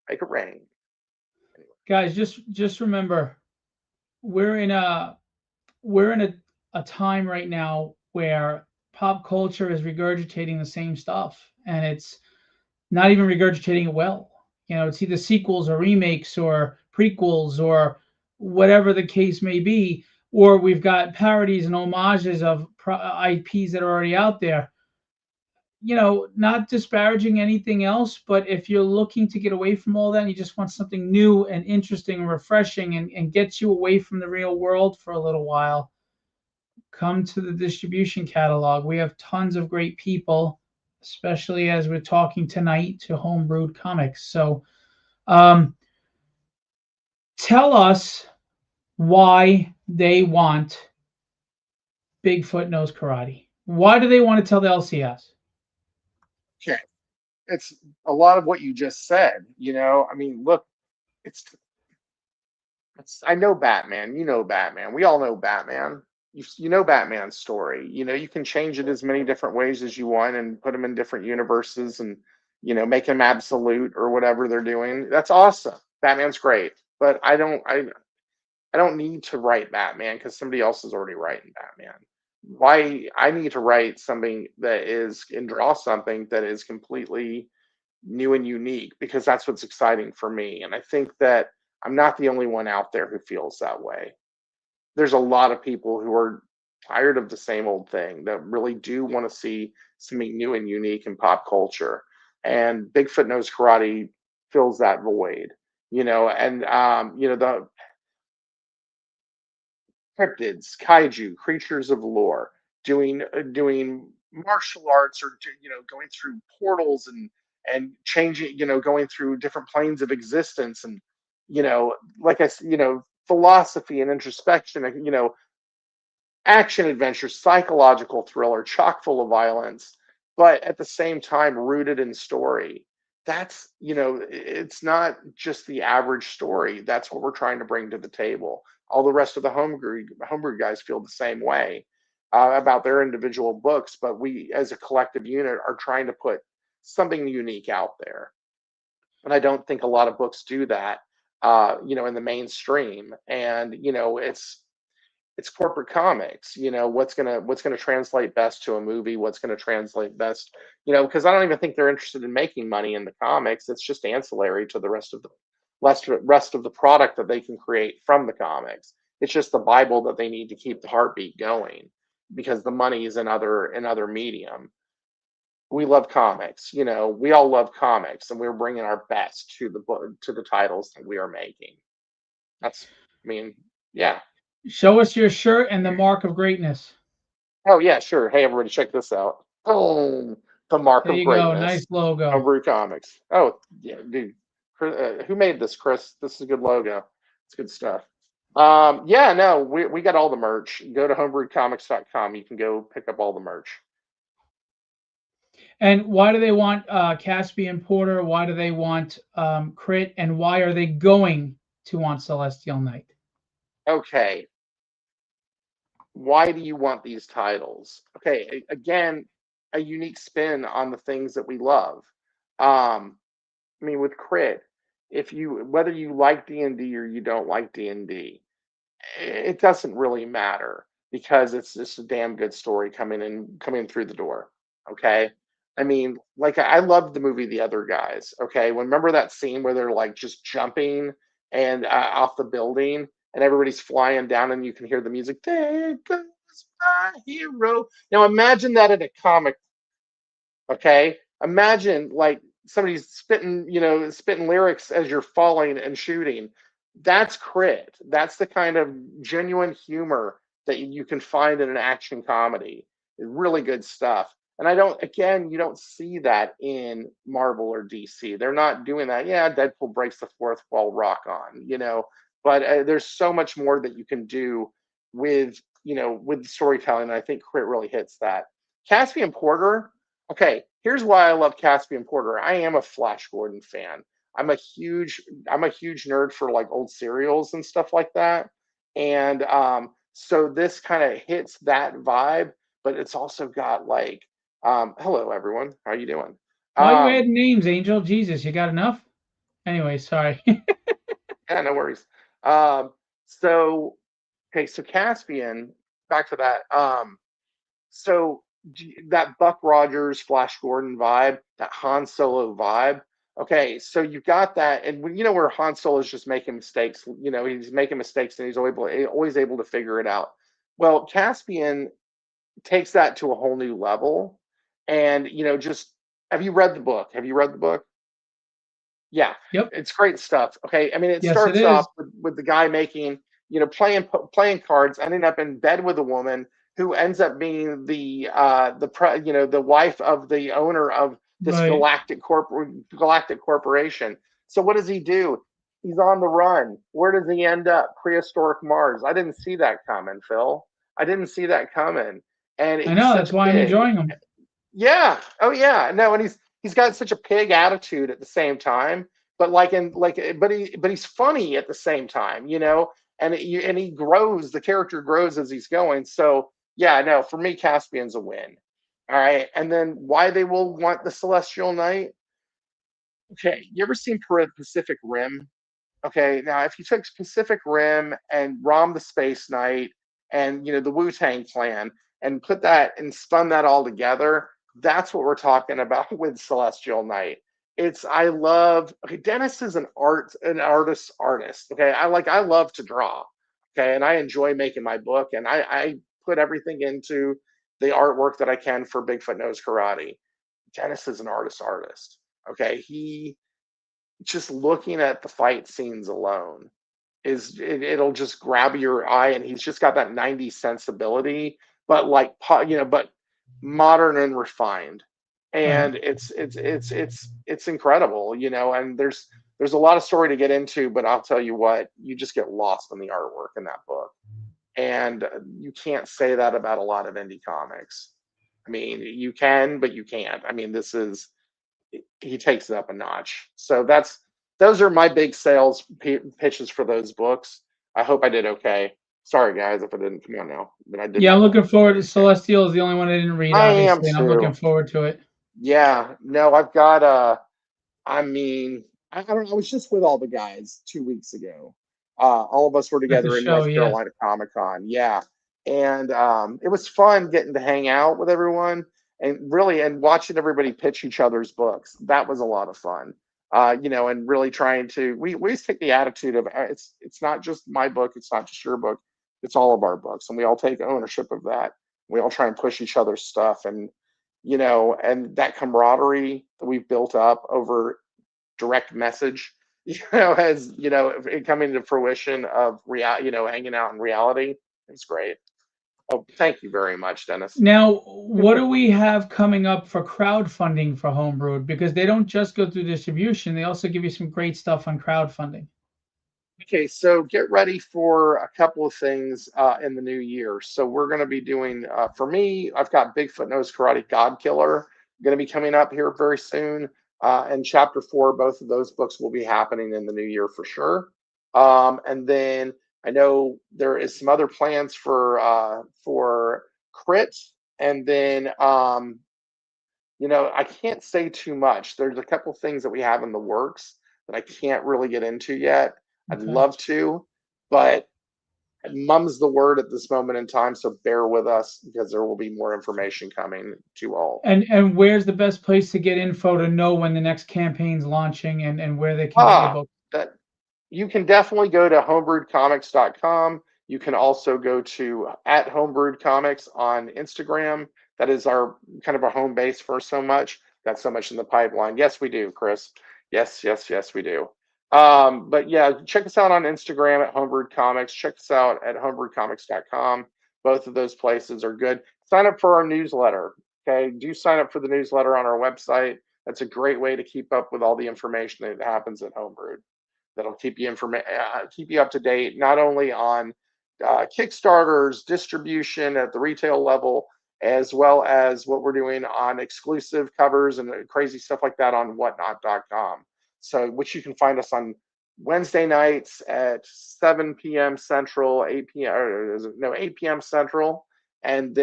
Make it rain. Guys, just remember, we're in a we're in a time right now where pop culture is regurgitating the same stuff, and it's not even regurgitating it well. It's either sequels or remakes or prequels or whatever the case may be, or we've got parodies and homages of IPs that are already out there. Not disparaging anything else, but if you're looking to get away from all that and you just want something new and interesting and refreshing and gets you away from the real world for a little while, come to the distribution catalog. We have tons of great people, especially as we're talking tonight to Homebrewed Comics. So um, tell us why they want Bigfoot Knows Karate. Why do they want to tell the LCS? Okay, it's a lot of what you just said. I mean, look, it's I know Batman. You know Batman. We all know Batman. You know Batman's story. You can change it as many different ways as you want and put him in different universes and make him absolute or whatever they're doing. That's awesome. Batman's great, but I don't need to write Batman because somebody else is already writing Batman. Why I need to write something that is and draw something that is completely new and unique because that's what's exciting for me. And I think that I'm not the only one out there who feels that way. There's a lot of people who are tired of the same old thing that really do want to see something new and unique in pop culture. And Bigfoot Knows Karate fills that void, and the cryptids, kaiju, creatures of lore, doing martial arts or going through portals and changing, going through different planes of existence and like philosophy and introspection, action adventure, psychological thriller, chock full of violence, but at the same time rooted in story. That's, it's not just the average story. That's what we're trying to bring to the table. All the rest of the homebrew guys feel the same way about their individual books, but we as a collective unit are trying to put something unique out there. And I don't think a lot of books do that, in the mainstream. And, it's corporate comics. What's gonna translate best to a movie, what's gonna translate best, because I don't even think they're interested in making money in the comics. It's just ancillary to the rest of the product that they can create from the comics. It's just the Bible that they need to keep the heartbeat going because the money is in other medium. We love comics, we all love comics, and we're bringing our best to the book, to the titles that we are making. That's, I mean, yeah. Show us your shirt and the mark of greatness. Oh yeah, sure. Hey everybody, check this out. Boom, the mark There of you go. Nice greatness. logo. Homebrew Comics. Oh yeah, dude. Who made this, Chris? This is a good logo. It's good stuff. Yeah, no, we got all the merch. Go to homebrewcomics.com. You can go pick up all the merch. And why do they want Caspian Porter? Why do they want Crit? And why are they going to want Celestial Knight? Okay, why do you want these titles? Okay, again, a unique spin on the things that we love. I mean, with Crit, if you whether you like D&D or you don't like D&D, it doesn't really matter because it's just a damn good story coming through the door. Okay. I mean, like I loved the movie The Other Guys. Okay. Remember that scene where they're like just jumping and off the building and everybody's flying down and you can hear the music. There goes my hero. Now imagine that in a comic. Okay. Imagine like somebody's spitting lyrics as you're falling and shooting. That's Crit. That's the kind of genuine humor that you can find in an action comedy. Really good stuff. And again, you don't see that in Marvel or DC. They're not doing that. Yeah, Deadpool breaks the fourth wall, rock on. But there's so much more that you can do with storytelling. And I think Crit really hits that. Caspian Porter, okay, here's why I love Caspian Porter. I am a Flash Gordon fan. I'm a huge I'm a huge nerd for like old serials and stuff like that. And so this kind of hits that vibe, but it's also got like hello everyone, how you doing? Why you Um adding names, Angel? Jesus, you got enough? Anyway, sorry. yeah, no worries. Um so okay, so Caspian, back to that. So that Buck Rogers, Flash Gordon vibe, that Han Solo vibe. Okay, so you've got that, and where Han Solo is just making mistakes. He's making mistakes, and he's always able to figure it out. Well, Caspian takes that to a whole new level, and just have you read the book? Have you read the book? Yeah, Yep. it's great stuff. Okay, I mean, it Yes, it starts is. off with the guy making, playing cards, ending up in bed with a woman who ends up being the wife of the owner of this Right. galactic corporation. So what does he do? He's on the run. Where does he end up? Prehistoric Mars. I didn't see that coming, Phil. I didn't see that coming. And I he's know. such That's a why I'm pig. enjoying them. Yeah. Oh yeah. No, and he's got such a pig attitude at the same time, but he's funny at the same time. And he grows. The character grows as he's going. So yeah, no, for me, Caspian's a win. All right, and then why they will want the Celestial Knight? Okay, you ever seen Pacific Rim? Okay, now if you took Pacific Rim and Rom the Space Knight and the Wu Tang Clan and put that and spun that all together, that's what we're talking about with Celestial Knight. I love. Okay, Dennis is an artist. Okay, I love to draw. Okay, and I enjoy making my book, and I put everything into the artwork that I can for Bigfoot Knows Karate. Dennis is an artist. Okay, he just looking at the fight scenes alone it'll just grab your eye, and he's just got that 90s sensibility, but but modern and refined. Right. And it's incredible, and there's a lot of story to get into, but I'll tell you what, you just get lost in the artwork in that book. And you can't say that about a lot of indie comics. I mean, you can, but you can't. I mean, he takes it up a notch. So those are my big sales pitches for those books. I hope I did okay. Sorry guys if I didn't. Come on now, but I did Yeah, my I'm best. looking I forward did to okay. Celestial is the only one I didn't read, I am obviously, and I'm looking too. forward to it. Yeah. No, I've got I mean, I don't know. I was just with all the guys 2 weeks ago. All of us were At the together in show, North yeah. Carolina Comic Con. Yeah, and it was fun getting to hang out with everyone and watching everybody pitch each other's books. That was a lot of fun. And really trying to we always take the attitude of it's not just my book, it's not just your book, it's all of our books, and we all take ownership of that. We all try and push each other's stuff, and that camaraderie that we've built up over direct message, as it coming to fruition of hanging out in reality. It's great. Oh, thank you very much, Dennis. Now, what do we have coming up for crowdfunding for Homebrewed? Because they don't just go through distribution; they also give you some great stuff on crowdfunding. Okay, so get ready for a couple of things in the new year. So we're going to be doing, for me, I've got Bigfoot Knows Karate God Killer going to be coming up here very soon. And chapter 4, both of those books will be happening in the new year for sure. And then I know there is some other plans for Crit, and then I can't say too much. There's a couple things that we have in the works that I can't really get into yet. I'd Okay. love to, but mum's the word at this moment in time, so bear with us because there will be more information coming to all. And where's the best place to get info to know when the next campaign's launching and where they can get your Ah, book? that you can definitely go to homebrewedcomics.com. You can also go to at homebrewedcomics on Instagram. That is our kind of a home base for so much. Got so much in the pipeline. Yes, we do, Chris. Yes, yes, yes, we do. But yeah, check us out on Instagram at homebrewed comics. Check us out at homebrewedcomics.com. Both of those places are good. Sign up for our newsletter. Okay, do sign up for the newsletter on our website. That's a great way to keep up with all the information that happens at Homebrewed. That'll keep you up to date, not only on Kickstarters, distribution at the retail level, as well as what we're doing on exclusive covers and crazy stuff like that on whatnot.com. So, which you can find us on Wednesday nights at 7 p.m. Central, 8 p.m. or is it, no 8 p.m. Central, and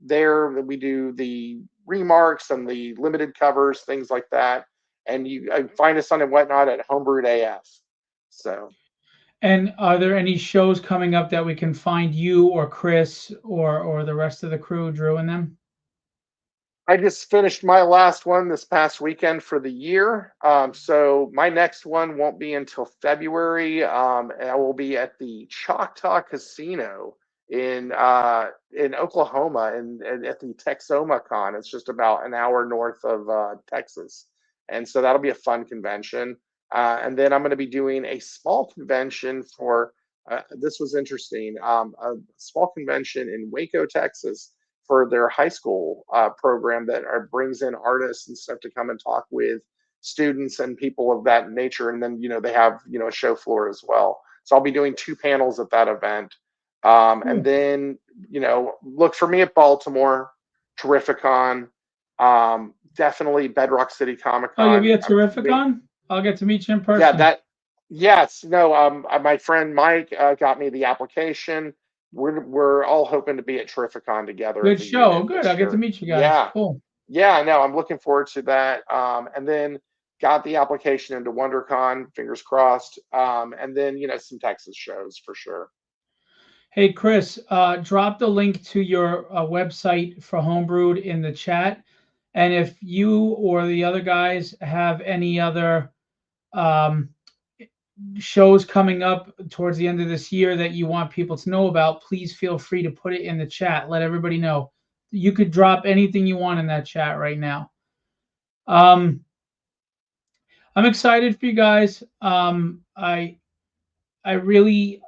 there we do the remarks and the limited covers, things like that. And you find us on and whatnot at Homebrewed AF. So And are there any shows coming up that we can find you or Chris or the rest of the crew, Drew and them? I just finished my last one this past weekend for the year. So my next one won't be until February. And I will be at the Choctaw Casino in Oklahoma and at the Texoma Con. It's just about an hour north of Texas, and so that'll be a fun convention. And then I'm going to be doing a small convention for. This was interesting. A small convention in Waco, Texas, for their high school program that brings in artists and stuff to come and talk with students and people of that nature. And then, they have, a show floor as well. So I'll be doing two panels at that event. And Cool. then, look for me at Baltimore, Terrificon, definitely Bedrock City Comic Oh, you'll be Con. at Terrificon? I'll get to meet you in Yeah, person. yes, no, my friend Mike got me the application. We're all hoping to be at Terrificon together at Good the show. unit Good. I'll this get to year. meet you guys. Yeah, Cool. yeah, no, I'm looking forward to that. And then got the application into WonderCon, fingers crossed. And then some Texas shows for sure. Hey, Chris, drop the link to your website for Homebrewed in the chat. And if you or the other guys have any other um, shows coming up towards the end of this year that you want people to know about, please feel free to put it in the chat. Let everybody know. You could drop anything you want in that chat right now. Um, I'm excited for you guys. I really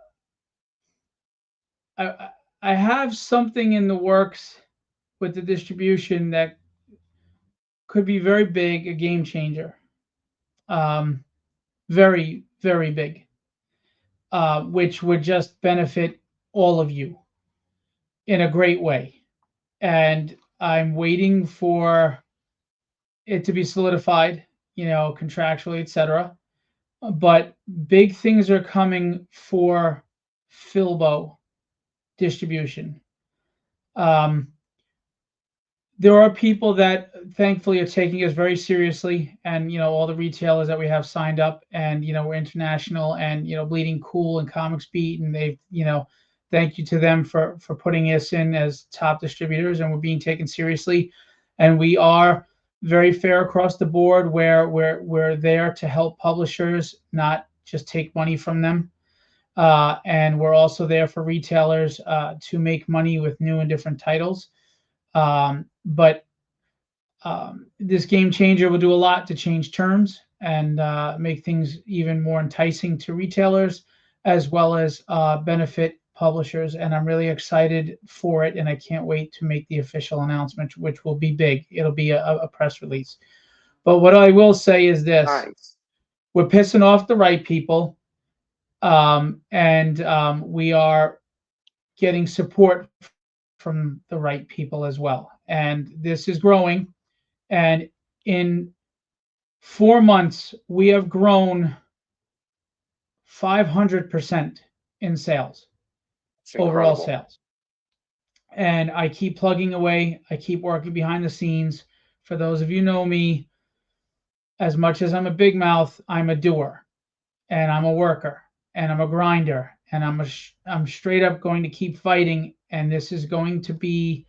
I I have something in the works with the distribution that could be very big, a game changer. Um, very, very big, which would just benefit all of you in a great way. And I'm waiting for it to be solidified, contractually, etc. But big things are coming for Philbo distribution. Um, there are people that thankfully are taking us very seriously, and all the retailers that we have signed up, and we're international, and Bleeding Cool and Comics Beat, and they've thank you to them for putting us in as top distributors, and we're being taken seriously, and we are very fair across the board, where we're there to help publishers, not just take money from them. And we're also there for retailers to make money with new and different titles. But this game changer will do a lot to change terms and make things even more enticing to retailers, as well as benefit publishers. And I'm really excited for it, and I can't wait to make the official announcement, which will be big. It'll be a press release. But what I will say is this: Nice. we're pissing off the right people, and we are getting support from the right people as well. And this is growing. And in 4 months, we have grown 500% in sales, It's overall incredible. sales. And I keep plugging away. I keep working behind the scenes For those of you know me, as much as I'm a big mouth, I'm a doer and I'm a worker and I'm a grinder and I'm straight up going to keep fighting. And this is going to be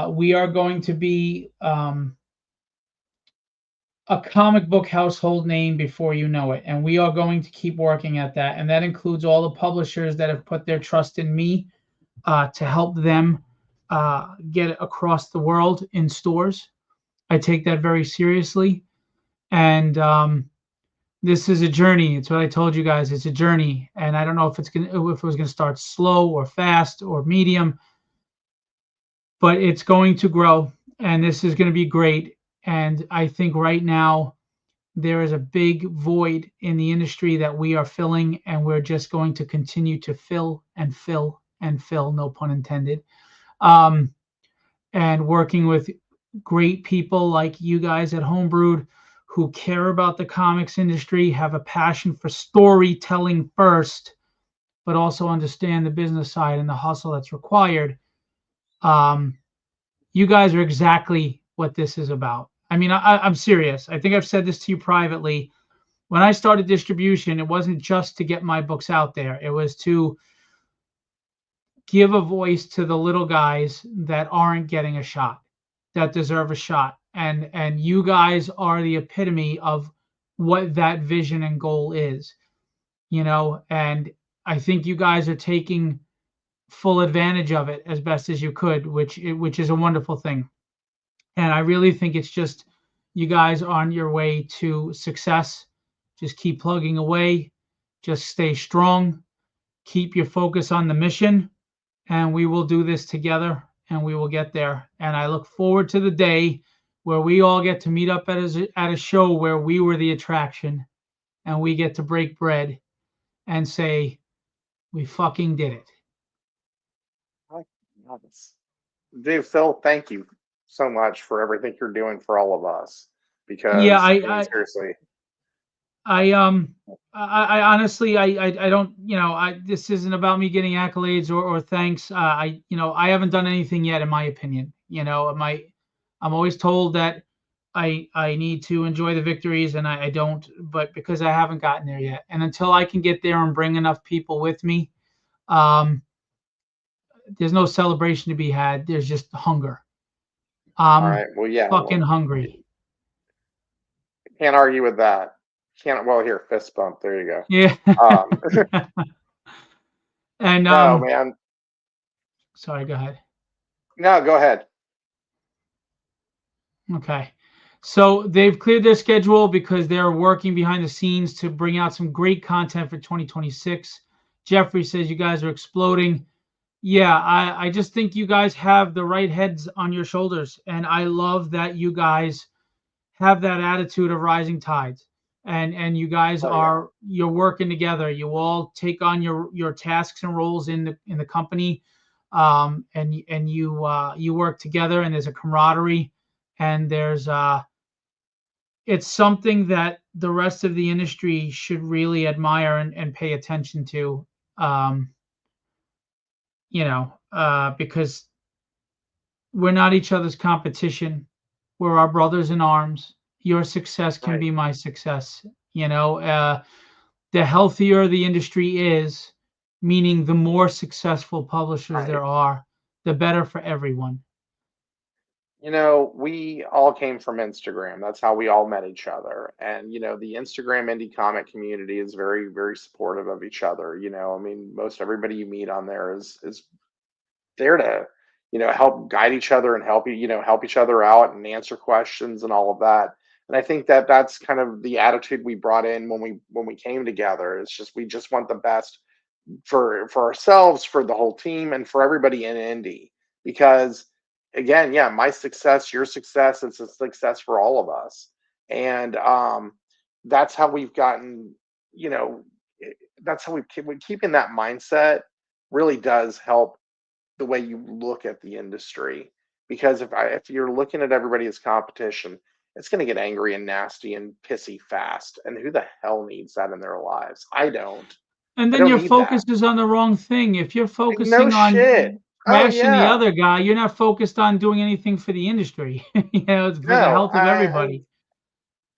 we are going to be a comic book household name before you know it, and we are going to keep working at that. And that includes all the publishers that have put their trust in me to help them get it across the world in stores. I take that very seriously, and this is a journey. It's what I told you guys. It's a journey, and I don't know if it was gonna start slow or fast or medium, but it's going to grow, and this is going to be great. And I think right now there is a big void in the industry that we are filling, and we're just going to continue to fill and fill and fill, no pun intended. Um, and working with great people like you guys at Homebrewed who care about the comics industry, have a passion for storytelling first, but also understand the business side and the hustle that's required. Um, you guys are exactly what this is about. I mean, I'm serious. I think I've said this to you privately. When I started distribution, it wasn't just to get my books out there. It was to give a voice to the little guys that aren't getting a shot, that deserve a shot. And you guys are the epitome of what that vision and goal is, and I think you guys are taking full advantage of it as best as you could, which is a wonderful thing. And I really think it's just you guys on your way to success. Just keep plugging away, just stay strong, keep your focus on the mission, and we will do this together and we will get there. And I look forward to the day where we all get to meet up at a show where we were the attraction and we get to break bread and say, we fucking did it. I love this. Dude, Phil, thank you so much for everything you're doing for all of us. Yeah, Because I mean, seriously, I um I honestly I don't this isn't about me getting accolades or thanks. I haven't done anything yet in my opinion. I'm always told that I need to enjoy the victories and I don't, but because I haven't gotten there yet. And until I can get there and bring enough people with me, um there's no celebration to be had. There's just hunger. all I'm right. Well, yeah. fucking Well, hungry. can't argue with that. Can't. Well, here, fist bump. There you go. Yeah. Um, And no, man. sorry, go ahead. No, go ahead. Okay. So they've cleared their schedule because they're working behind the scenes to bring out some great content for 2026. Jeffrey says you guys are exploding. Yeah, I just think you guys have the right heads on your shoulders. And I love that you guys have that attitude of rising tides. And you guys Oh yeah. you're working together. You all take on your tasks and roles in the company. And you work together and there's a camaraderie and there's it's something that the rest of the industry should really admire and pay attention to. Um, because we're not each other's competition. We're our brothers in arms. Your success can Right. be my success. The healthier the industry is, meaning the more successful publishers Right. there are, the better for everyone. We all came from Instagram. That's how we all met each other. And, the Instagram indie comic community is very, very supportive of each other. I mean, most everybody you meet on there is there to, help guide each other and help each other out and answer questions and all of that. And I think that that's kind of the attitude we brought in when we came together. It's just we just want the best for ourselves, for the whole team, and for everybody in Indy. Because again, yeah, my success, your success, it's a success for all of us. And that's how we've gotten, you know, that's how keeping that mindset really does help the way you look at the industry. Because if you're looking at everybody as competition, it's going to get angry and nasty and pissy fast. And who the hell needs that in their lives? I don't. And I then don't your need that. focus is on the wrong thing. If you're No focusing on shit. Oh trashing the yeah. other guy, you're not focused on doing anything for the industry. It's for the No, health of everybody.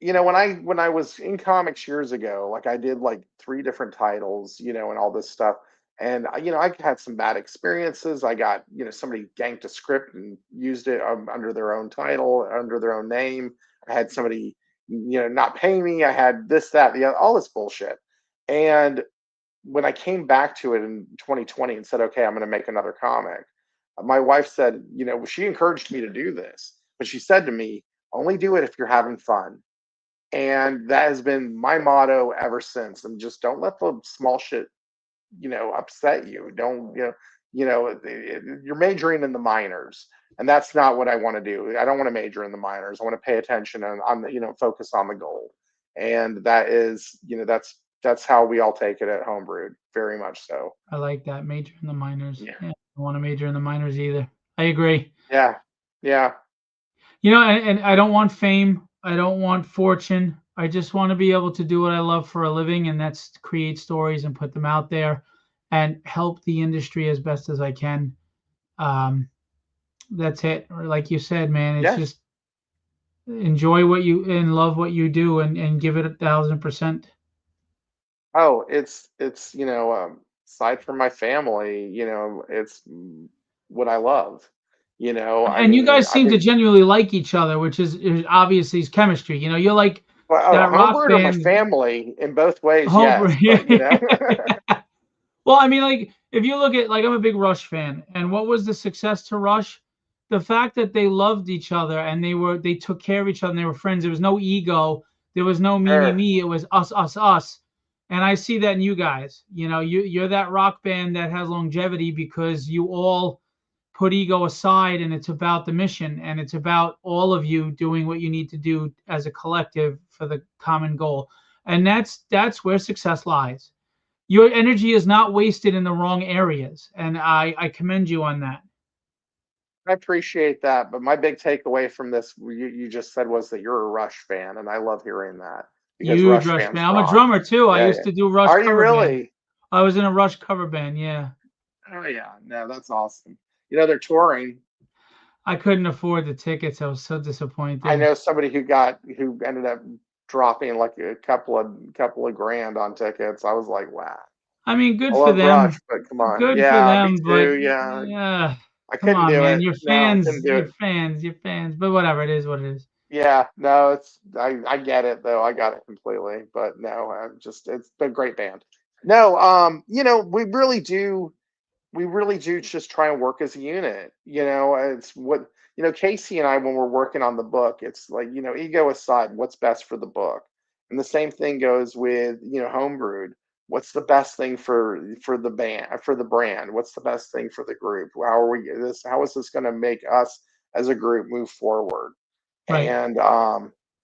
when I was in comics years ago, like I did like three different titles, and all this stuff. And I had some bad experiences. I got, somebody ganked a script and used it under their own title, under their own name. I had somebody, not pay me. I had this, that, the other, all this bullshit. And when I came back to it in 2020 and said, okay, I'm going to make another comic, my wife said, she encouraged me to do this, but she said to me, only do it if you're having fun. And that has been my motto ever since. And just don't let the small shit, upset you. Don't, you're majoring in the minors. And that's not what I want to do. I don't want to major in the minors. I want to pay attention and on the, focus on the goal. And that is, that's how we all take it at Homebrewed. Very much so. I like that. Major in the minors. Yeah. Yeah, I don't want to major in the minors either. I agree. Yeah. Yeah. And I don't want fame. I don't want fortune. I just want to be able to do what I love for a living, and that's create stories and put them out there and help the industry as best as I can. Um, that's it. Or like you said, man, it's Yeah. just enjoy what you and love what you do and give it 1,000%. Oh, it's aside from my family, it's what I love. I And you mean, guys seem to genuinely like each other, which is obviously is chemistry. You're like well, oh, that rock Homebird or my band family in both ways, home. yes, but Well, I mean, like if you look at like I'm a big Rush fan, and what was the success to Rush? The fact that they loved each other and they took care of each other and they were friends. There was no ego. There was no me, me, sure. me. It was us, us, us. And I see that in you guys. You're that rock band that has longevity because you all put ego aside and it's about the mission and it's about all of you doing what you need to do as a collective for the common goal. And that's where success lies. Your energy is not wasted in the wrong areas, and I commend you on that. I appreciate that, but my big takeaway from this you just said was that you're a Rush fan, and I love hearing that because Huge Rush Rush fans fan. I'm a rock. drummer too. I Yeah, used yeah. to do Rush Are you cover band. really? I was in a Rush cover band. Yeah, Oh yeah, no, that's awesome. They're touring. I couldn't afford the tickets. I was so I disappointed. know somebody who ended up dropping like a couple of grand on tickets. I was like, wow. I mean, I good for love Rush, them. but come on. Good for Yeah, me them, but too. Yeah, yeah, I come couldn't on, do man. it. You're No, I fans. couldn't do You're it. fans. You're fans. But whatever, it is what it is. Yeah, no, I get it though. I got it completely. But no, I'm just it's a great band. No, we really do just try and work as a unit. It's what Casey and I, when we're working on the book, it's like, ego aside, what's best for the book. And the same thing goes with, Homebrewed. What's the best thing for the band, for the brand? What's the best thing for the group? How is this going to make us as a group move forward? Right. And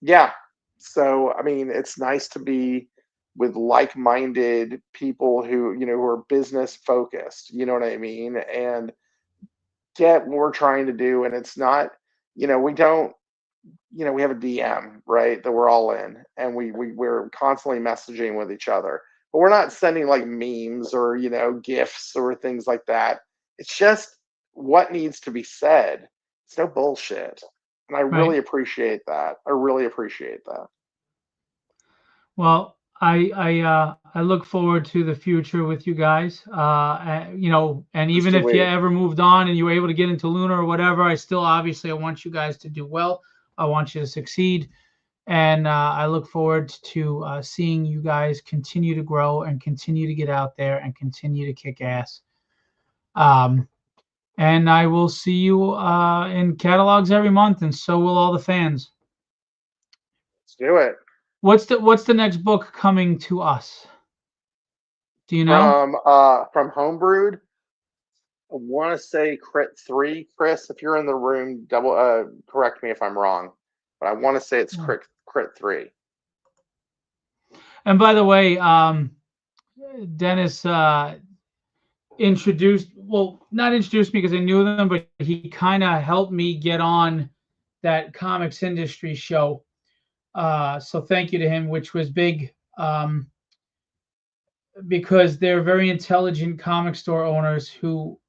yeah, so I mean, it's nice to be with like-minded people who are business focused, you know what I mean, and get what we're trying to do. And it's not, we don't, we have a DM, right, that we're all in, and we're constantly messaging with each other, but we're not sending like memes or gifs or things like that. It's just what needs to be said. It's no bullshit, and I Right. really appreciate that. I really appreciate that. Well, I look forward to the future with you guys. And As even do if you we. ever moved on and you were able to get into Luna or whatever, I still obviously I want you guys to do well. I want you to succeed, and I look forward to seeing you guys continue to grow and continue to get out there and continue to kick ass. Um, and I will see you in catalogs every month, and so will all the fans. Let's do it. What's the next book coming to us? Do you know? From Homebrewed, I want to say Crit 3. Chris, if you're in the room, double correct me if I'm wrong, but I want to say it's Crit 3. And by the way, Dennis not introduced me because I knew them, but he kind of helped me get on that comics industry show. So thank you to him, which was big because they're very intelligent comic store owners who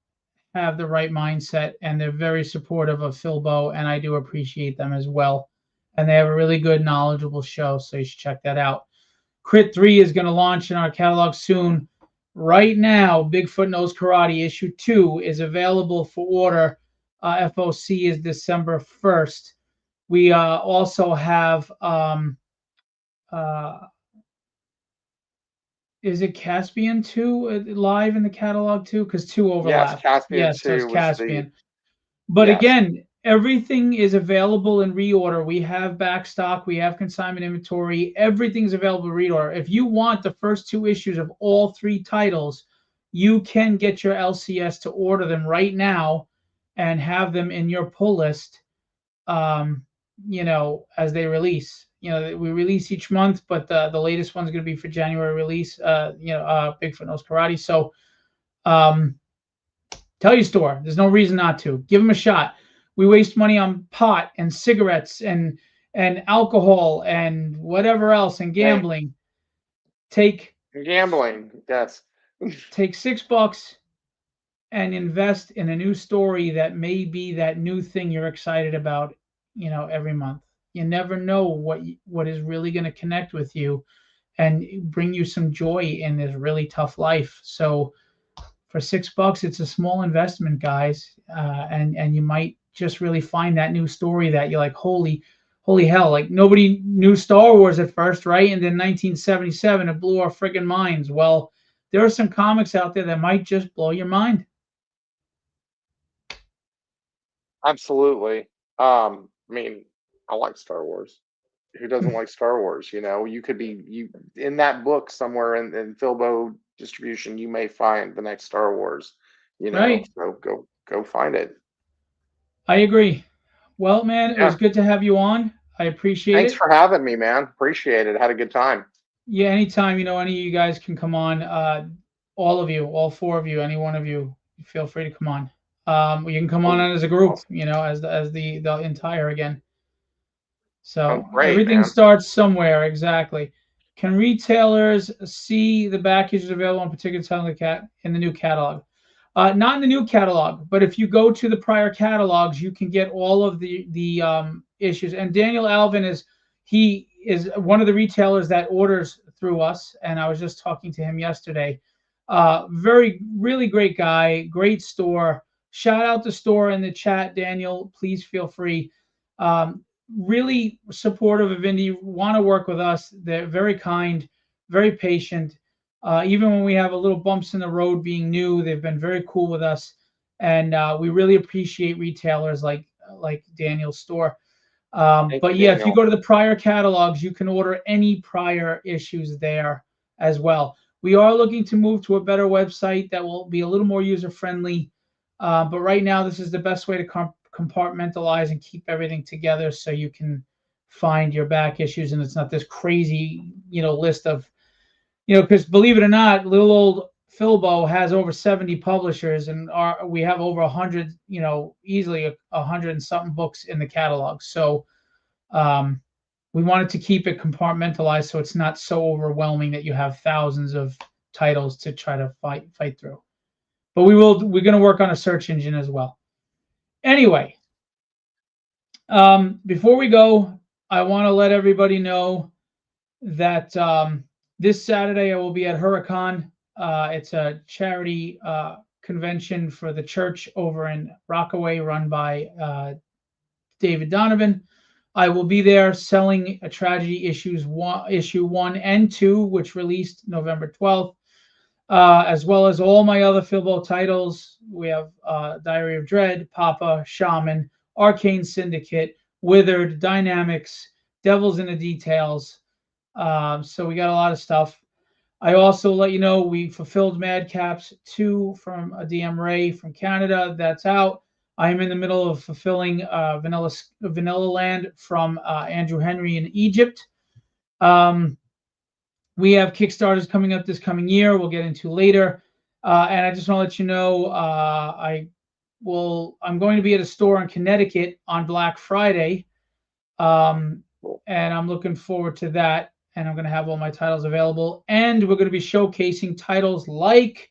have the right mindset, and they're very supportive of Philbo, and I do appreciate them as well. And they have a really good, knowledgeable show, so you should check that out. Crit 3 is going to launch in our catalog soon. Right now, Bigfoot Knows Karate issue 2 is available for order. FOC is December 1st. We also have, uh, is it Caspian 2 live in the catalog too? Because 2 Yes, overlap. Caspian Yes, there's 2 was the Caspian. But yes. again, everything is available in reorder. We have back stock, we have consignment inventory, everything's available in reorder. If you want the first 2 issues of all 3 titles, you can get your LCS to order them right now and have them in your pull list, um, as they release. We release each month, but the latest one's going to be for January release. Bigfoot Knows Karate. So, um, tell your store. There's no reason not to. Give them a shot. We waste money on pot and cigarettes and alcohol and whatever else and Hey, gambling. Take gambling. Yes. take $6 and invest in a new story that may be that new thing you're excited about, every month. You never know what is really going to connect with you and bring you some joy in this really tough life. So for $6, it's a small investment, guys, and you might just really find that new story that you're like, holy hell! Like nobody knew Star Wars at first, right? And then 1977, it blew our friggin' minds. Well, there are some comics out there that might just blow your mind. Absolutely. I mean, I like Star Wars. Who doesn't like Star Wars? You could be you in that book somewhere in Philbo distribution, you may find the next Star Wars, Right? so go find it. I agree. Well, man, it was Yeah. good to have you on. I appreciate Thanks it. for having me, man. Appreciate it. Had a good time. Yeah, anytime, any of you guys can come on. All of you, all 4 of you, any one of you, feel free to come on. You can come on Oh, as a group, awesome. as the entire again. Sounds So great, everything man. starts somewhere, exactly. Can retailers see the packages available on particular title in the new catalog? Not in the new catalog, but if you go to the prior catalogs, you can get all of the issues. And Daniel Alvin he is one of the retailers that orders through us, and I was just talking to him yesterday. Very really great guy, great store. Shout out the store in the chat, Daniel. Please feel free. Really supportive of indie, want to work with us. They're very kind, very patient. Even when we have a little bumps in the road being new, they've been very cool with us, and we really appreciate retailers like Daniel's store. Thank you, But yeah, if you Daniel. go to the prior catalogs, you can order any prior issues there as well. We are looking to move to a better website that will be a little more user friendly. But right now, this is the best way to compartmentalize and keep everything together so you can find your back issues and it's not this crazy, list of, because believe it or not, little old Philbo has over 70 publishers and we have over 100, easily 100 and something books in the catalog. So um, we wanted to keep it compartmentalized so it's not so overwhelming that you have thousands of titles to try to fight through. But we're going to work on a search engine as well. Anyway, before we go, I want to let everybody know that this Saturday I will be at Huracan. It's a charity convention for the church over in Rockaway, run by David Donovan. I will be there selling a tragedy issue 1 and 2, which released November 12th, as well as all my other Philbo titles. We have Diary of Dread, Papa, Shaman, Arcane Syndicate, Withered, Dynamics, Devils in the Details. So we got a lot of stuff. I also let you know we fulfilled Madcaps 2 from a DM Ray from Canada. That's out. I am in the middle of fulfilling Vanilla Land from Andrew Henry in Egypt. We have Kickstarters coming up this coming year. We'll get into later. And I just want to let you know I'm going to be at a store in Connecticut on Black Friday. And I'm looking forward to that. And I'm going to have all my titles available. And we're going to be showcasing titles like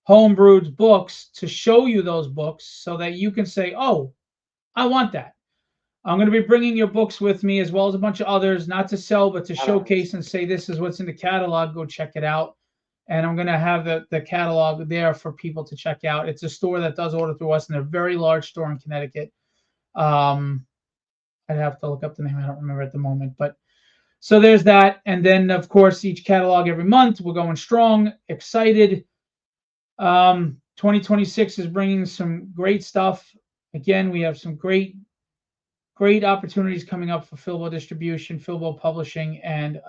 Homebrewed books to show you those books so that you can say, oh, I want that. I'm going to be bringing your books with me as well as a bunch of others, not to sell, but to showcase and say, this is what's in the catalog. Go check it out. And I'm going to have the catalog there for people to check out. It's a store that does order through us, and they're a very large store in Connecticut. I'd have to look up the name. I don't remember at the moment. But so there's that. And then, of course, each catalog every month. We're going strong, excited. 2026 is bringing some great stuff. Again, we have some great opportunities coming up for Philbo distribution, Philbo publishing, and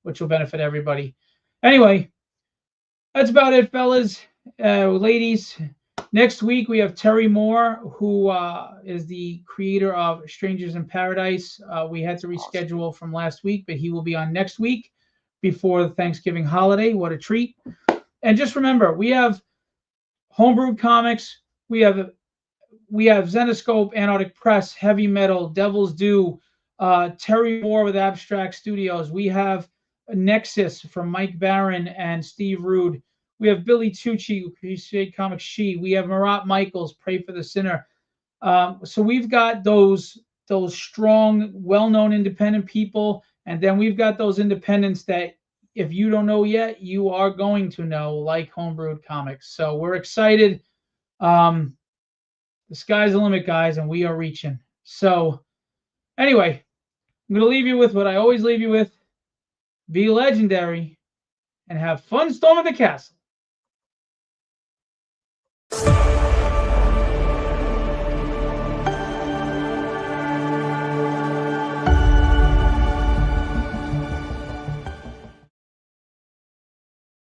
which will benefit everybody. Anyway, that's about it, fellas, ladies. Next week we have Terry Moore, who is the creator of Strangers in Paradise. We had to reschedule from last week, but he will be on next week before the Thanksgiving holiday. What a treat! And just remember, we have Homebrewed Comics. We have Zenoscope, Antarctic Press, Heavy Metal, Devil's Due, Terry Moore with Abstract Studios. We have Nexus from Mike Barron and Steve Rude. We have Billy Tucci, Crusade Comics She. We have Marat Michaels, Pray for the Sinner. So we've got those strong, well-known independent people, and then we've got those independents that if you don't know yet, you are going to know, like Homebrewed Comics. So we're excited. The sky's the limit, guys, and we are reaching. So anyway, I'm going to leave you with what I always leave you with. Be legendary and have fun storming the castle.